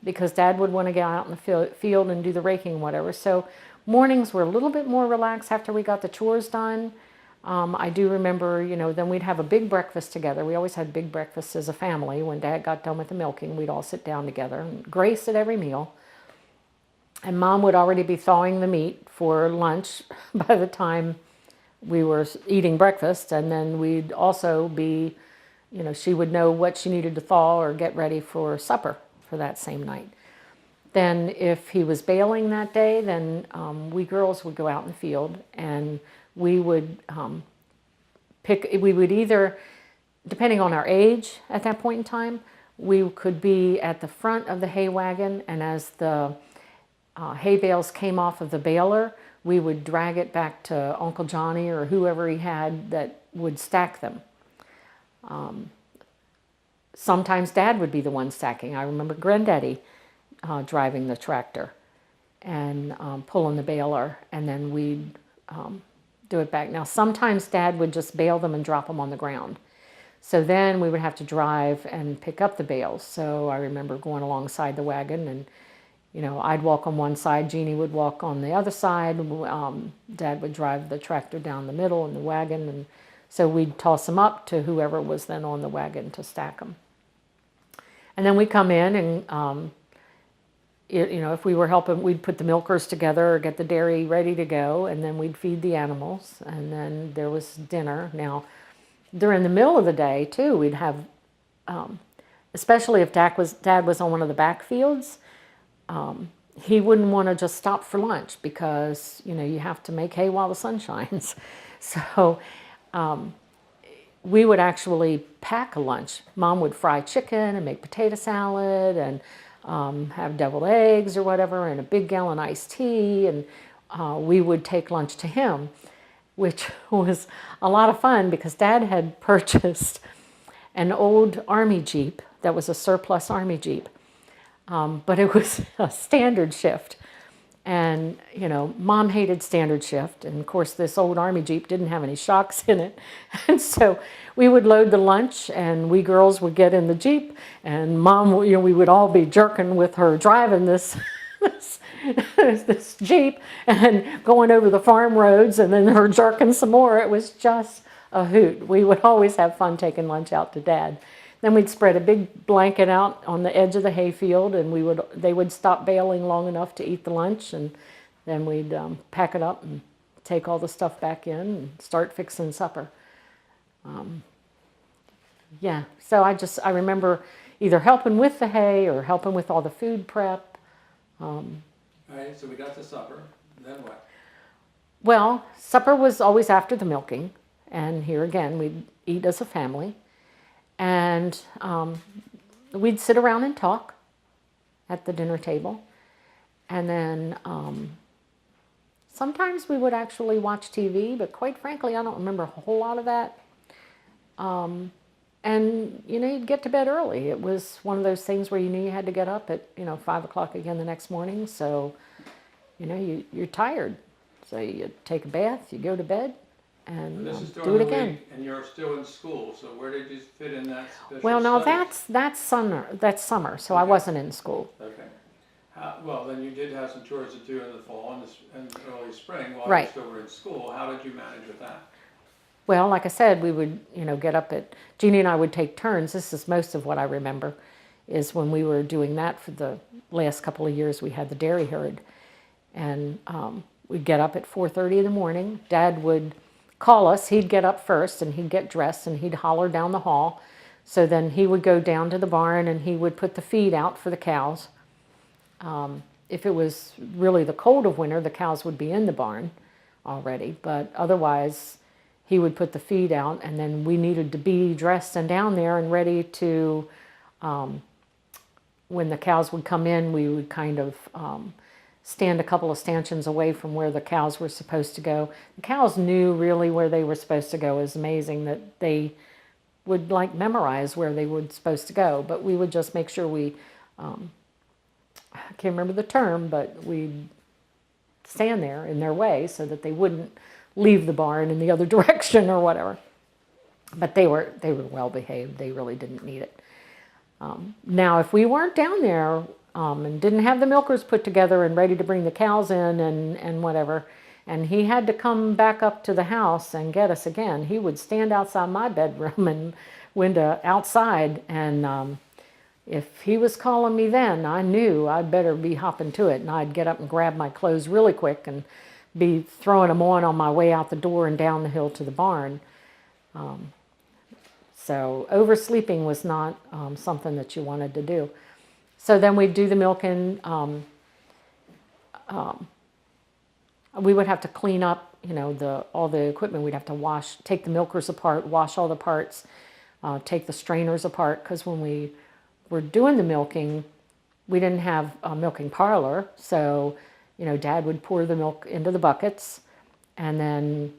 because Dad would want to get out in the field and do the raking and whatever. So mornings were a little bit more relaxed after we got the chores done. I do remember, you know, then we'd have a big breakfast together. We always had big breakfasts as a family. When Dad got done with the milking, we'd all sit down together, and Grace at every meal. And Mom would already be thawing the meat for lunch by the time we were eating breakfast. And then we'd also be, you know, she would know what she needed to thaw or get ready for supper for that same night. Then if he was baling that day, then we girls would go out in the field, and we would we would either, depending on our age at that point in time, we could be at the front of the hay wagon, and as the hay bales came off of the baler, we would drag it back to Uncle Johnny or whoever he had that would stack them. Sometimes Dad would be the one stacking. I remember Granddaddy driving the tractor and pulling the baler, and then we'd do it back. Now, sometimes Dad would just bale them and drop them on the ground. So then we would have to drive and pick up the bales. So I remember going alongside the wagon, and, you know, I'd walk on one side, Jeannie would walk on the other side. Dad would drive the tractor down the middle in the wagon, and so we'd toss them up to whoever was then on the wagon to stack them. And then we'd come in and you know, if we were helping, we'd put the milkers together or get the dairy ready to go, and then we'd feed the animals, and then there was dinner. Now, during the middle of the day, too, we'd have, especially if Dad was on one of the back fields, he wouldn't want to just stop for lunch because, you know, you have to make hay while the sun shines. So we would actually pack a lunch. Mom would fry chicken and make potato salad and have deviled eggs or whatever, and a big gallon iced tea, and we would take lunch to him, which was a lot of fun because Dad had purchased an old Army Jeep that was a surplus Army Jeep, but it was a standard shift. And, you know, Mom hated standard shift, and of course this old Army Jeep didn't have any shocks in it. And so we would load the lunch, and we girls would get in the Jeep, and Mom, you know, we would all be jerking with her driving this Jeep and going over the farm roads, and then her jerking some more. It was just a hoot. We would always have fun taking lunch out to Dad. Then we'd spread a big blanket out on the edge of the hayfield, and they would stop baling long enough to eat the lunch, and then we'd pack it up and take all the stuff back in and start fixing supper. Yeah, so I remember either helping with the hay or helping with all the food prep. All right, so we got to supper. Then what? Well, supper was always after the milking, and here again we'd eat as a family. And we'd sit around and talk at the dinner table. And then sometimes we would actually watch TV, but quite frankly, I don't remember a whole lot of that. And, you know, you'd get to bed early. It was one of those things where you knew you had to get up at, you know, 5 o'clock again the next morning. So, you know, you're tired. So you take a bath, you go to bed, and This is do during it the again. week, and you're still in school, so where did you fit in that special Well, no, studies? that's summer. That's summer, so I Okay. wasn't in school. Okay. Well, then you did have some chores to do in the fall and early spring while you Right. still were in school. How did you manage with that? Well, like I said, we would, get up at, Jeannie and I would take turns. This is most of what I remember, is when we were doing that for the last couple of years we had the dairy herd. And we'd get up at 4:30 in the morning. Dad would call us. He'd get up first and he'd get dressed and he'd holler down the hall. So then he would go down to the barn and he would put the feed out for the cows. If it was really the cold of winter, the cows would be in the barn already. But otherwise, he would put the feed out, and then we needed to be dressed and down there and ready to, when the cows would come in, we would kind of stand a couple of stanchions away from where the cows were supposed to go. The cows knew really where they were supposed to go. It was amazing that they would like memorize where they were supposed to go, but we would just make sure we, I can't remember the term, but we'd stand there in their way so that they wouldn't leave the barn in the other direction or whatever. But they were well behaved. They really didn't need it. Now, if we weren't down there and didn't have the milkers put together and ready to bring the cows in and whatever, and he had to come back up to the house and get us again, he would stand outside my bedroom and window outside, and if he was calling me then, I knew I'd better be hopping to it, and I'd get up and grab my clothes really quick and be throwing them on my way out the door and down the hill to the barn. So oversleeping was not something that you wanted to do. So then we'd do the milking. We would have to clean up, all the equipment. We'd have to wash, take the milkers apart, wash all the parts, take the strainers apart, because when we were doing the milking, we didn't have a milking parlor, so Dad would pour the milk into the buckets, and then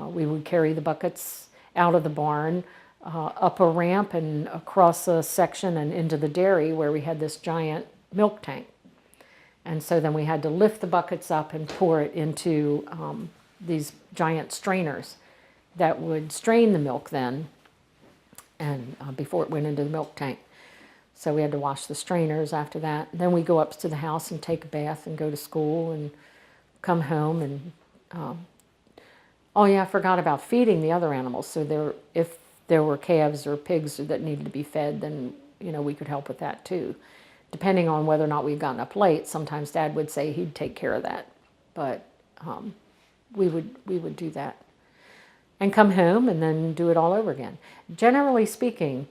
we would carry the buckets out of the barn, up a ramp and across a section and into the dairy where we had this giant milk tank. And so then we had to lift the buckets up and pour it into these giant strainers that would strain the milk then, and before it went into the milk tank. So we had to wash the strainers after that. Then we go up to the house and take a bath and go to school and come home. And oh yeah, I forgot about feeding the other animals. So if there were calves or pigs that needed to be fed, then we could help with that too. Depending on whether or not we'd gotten up late, sometimes Dad would say he'd take care of that. But we would do that and come home and then do it all over again. Generally speaking,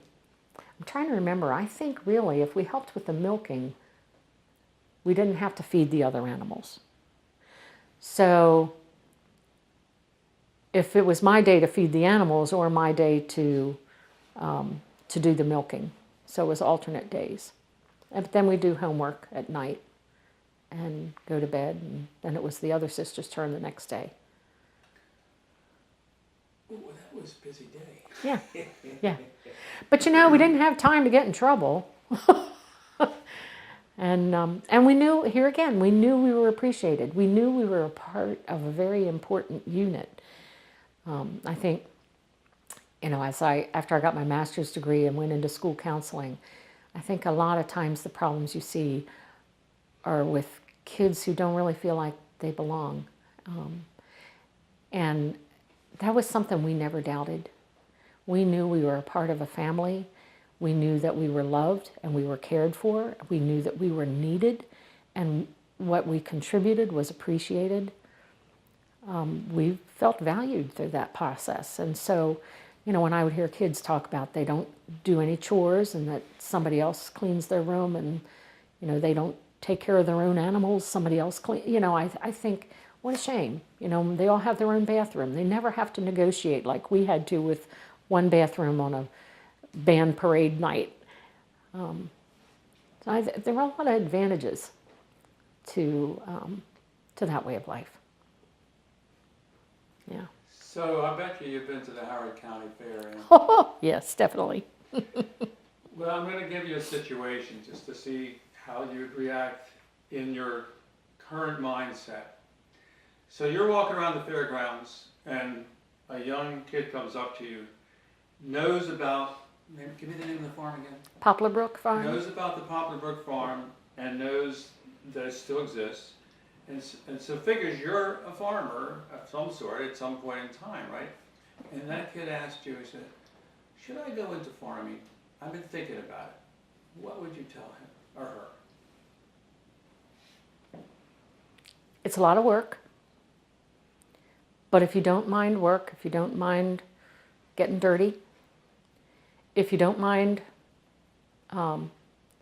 I'm trying to remember, I think really if we helped with the milking, we didn't have to feed the other animals. So if it was my day to feed the animals or my day to do the milking, so it was alternate days. And then we do homework at night and go to bed, and then it was the other sister's turn the next day. Oh, that was a busy day. Yeah, yeah. But we didn't have time to get in trouble. And we knew, here again, we knew we were appreciated. We knew we were a part of a very important unit. I think, after I got my master's degree and went into school counseling, I think a lot of times the problems you see are with kids who don't really feel like they belong. And that was something we never doubted. We knew we were a part of a family. We knew that we were loved and we were cared for. We knew that we were needed and what we contributed was appreciated. We felt valued through that process. And so, when I would hear kids talk about they don't do any chores and that somebody else cleans their room and, they don't take care of their own animals, somebody else clean, I think, what a shame. They all have their own bathroom. They never have to negotiate like we had to with one bathroom on a band parade night. So there are a lot of advantages to that way of life. Yeah. So I bet you've been to the Howard County Fair. Yes, definitely. Well, I'm going to give you a situation just to see how you'd react in your current mindset. So you're walking around the fairgrounds, and a young kid comes up to you, knows about, give me the name of the farm again. Poplar Brook Farm? Knows about the Poplar Brook Farm and knows that it still exists, and so figures you're a farmer of some sort at some point in time, right? And that kid asked you, he said, should I go into farming? I've been thinking about it. What would you tell him or her? It's a lot of work. But if you don't mind work, if you don't mind getting dirty, if you don't mind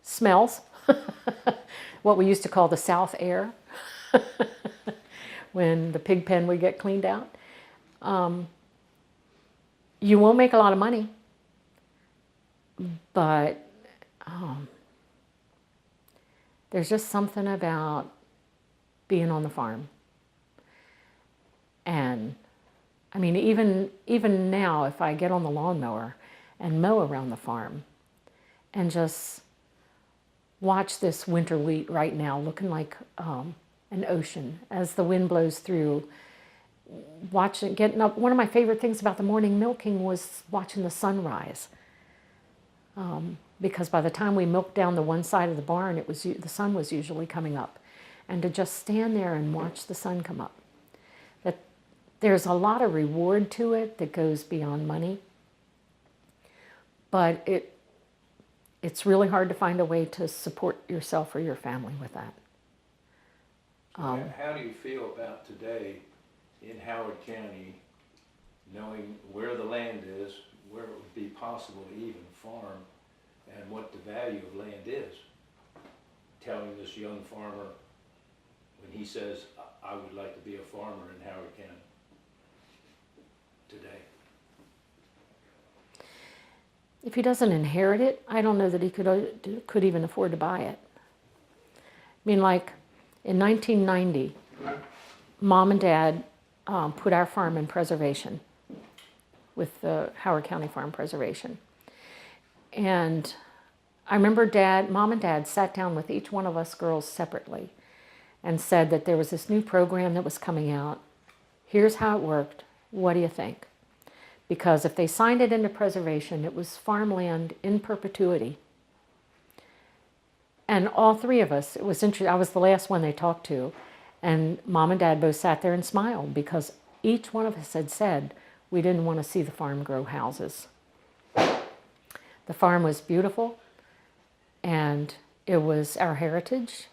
smells, what we used to call the south air, when the pig pen would get cleaned out, you won't make a lot of money, but there's just something about being on the farm. And I mean, even now, if I get on the lawnmower and mow around the farm and just watch this winter wheat right now looking like an ocean as the wind blows through, watching, getting up. One of my favorite things about the morning milking was watching the sunrise. Because by the time we milked down the one side of the barn, the sun was usually coming up. And to just stand there and watch the sun come up. There's a lot of reward to it that goes beyond money, but it's really hard to find a way to support yourself or your family with that. How do you feel about today in Howard County, knowing where the land is, where it would be possible to even farm, and what the value of land is? Telling this young farmer, when he says, I would like to be a farmer in Howard County today. If he doesn't inherit it, I don't know that he could even afford to buy it. I mean, like in 1990, Mom and Dad put our farm in preservation with the Howard County Farm Preservation. And I remember Mom and Dad sat down with each one of us girls separately and said that there was this new program that was coming out. Here's how it worked. What do you think? Because if they signed it into preservation, it was farmland in perpetuity. And all three of us, it was interesting, I was the last one they talked to, and Mom and Dad both sat there and smiled because each one of us had said we didn't want to see the farm grow houses. The farm was beautiful, and it was our heritage.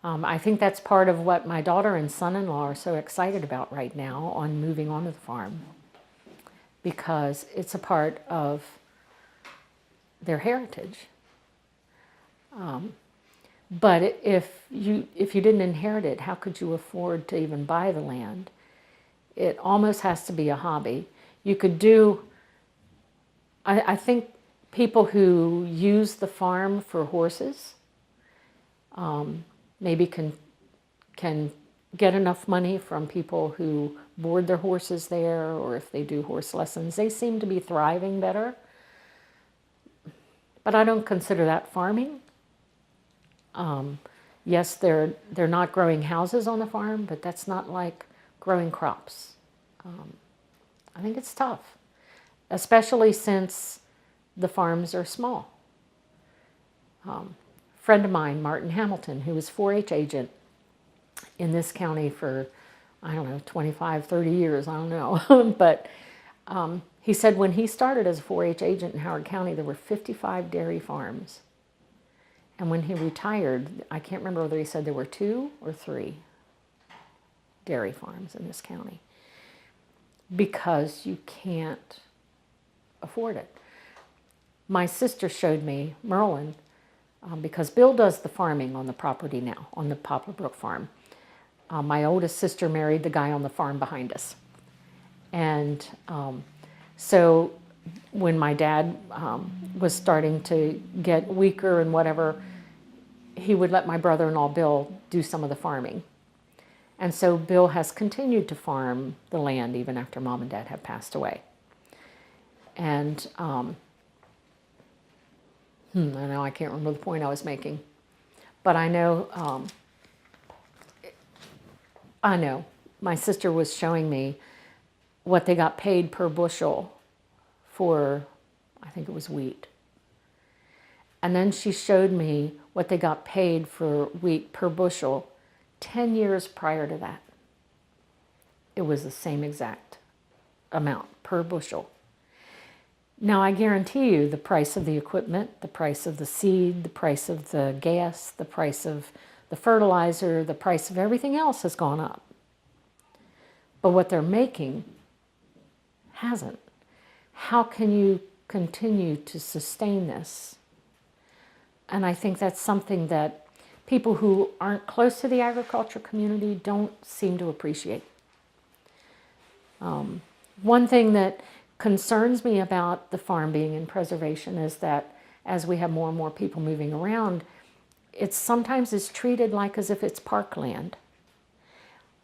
I think that's part of what my daughter and son-in-law are so excited about right now on moving onto the farm, because it's a part of their heritage. But if you didn't inherit it, how could you afford to even buy the land? It almost has to be a hobby. You could do, I think people who use the farm for horses, maybe can get enough money from people who board their horses there, or if they do horse lessons. They seem to be thriving better. But I don't consider that farming. Yes, they're not growing houses on the farm, but that's not like growing crops. I think it's tough, especially since the farms are small. Friend of mine, Martin Hamilton, who was 4-H agent in this county for, I don't know, 25, 30 years, I don't know. But he said when he started as a 4-H agent in Howard County, there were 55 dairy farms. And when he retired, I can't remember whether he said there were 2 or 3 dairy farms in this county, because you can't afford it. My sister showed me Merlin, because Bill does the farming on the property now, on the Poplar Brook farm. My oldest sister married the guy on the farm behind us. And so when my dad was starting to get weaker and whatever, he would let my brother-in-law Bill do some of the farming. And so Bill has continued to farm the land even after Mom and Dad have passed away. And I know I can't remember the point I was making, but I know my sister was showing me what they got paid per bushel for, I think it was wheat. And then she showed me what they got paid for wheat per bushel 10 years prior to that. It was the same exact amount per bushel. Now, I guarantee you the price of the equipment, the price of the seed, the price of the gas, the price of the fertilizer, the price of everything else has gone up. But what they're making hasn't. How can you continue to sustain this? And I think that's something that people who aren't close to the agriculture community don't seem to appreciate. One thing that concerns me about the farm being in preservation is that as we have more and more people moving around, it sometimes is treated like as if it's parkland.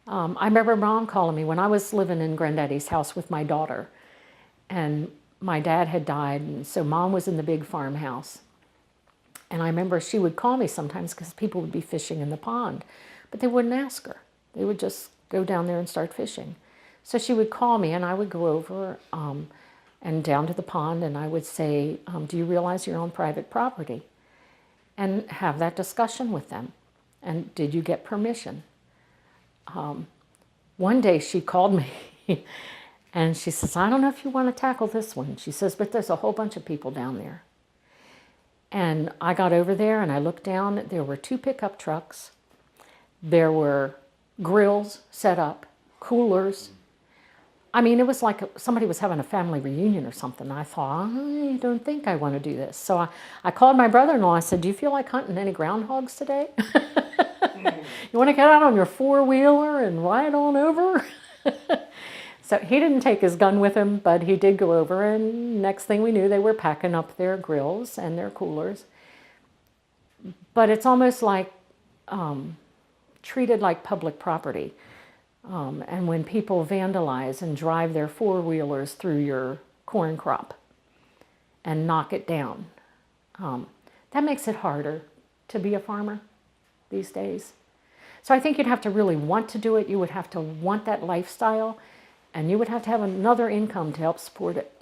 I remember Mom calling me when I was living in Granddaddy's house with my daughter, and my dad had died, and so Mom was in the big farmhouse. And I remember she would call me sometimes because people would be fishing in the pond, but they wouldn't ask her. They would just go down there and start fishing. So she would call me, and I would go over and down to the pond, and I would say, do you realize you're on private property? And have that discussion with them. And did you get permission? One day she called me, and she says, I don't know if you want to tackle this one. She says, but there's a whole bunch of people down there. And I got over there, and I looked down. There were 2 pickup trucks. There were grills set up, coolers. I mean, it was like somebody was having a family reunion or something. I thought, I don't think I want to do this. So I called my brother-in-law. I said, do you feel like hunting any groundhogs today? You want to get out on your 4-wheeler and ride on over? So he didn't take his gun with him, but he did go over, and next thing we knew, they were packing up their grills and their coolers. But it's almost like treated like public property. And when people vandalize and drive their 4-wheelers through your corn crop and knock it down, that makes it harder to be a farmer these days. So I think you'd have to really want to do it. You would have to want that lifestyle, and you would have to have another income to help support it.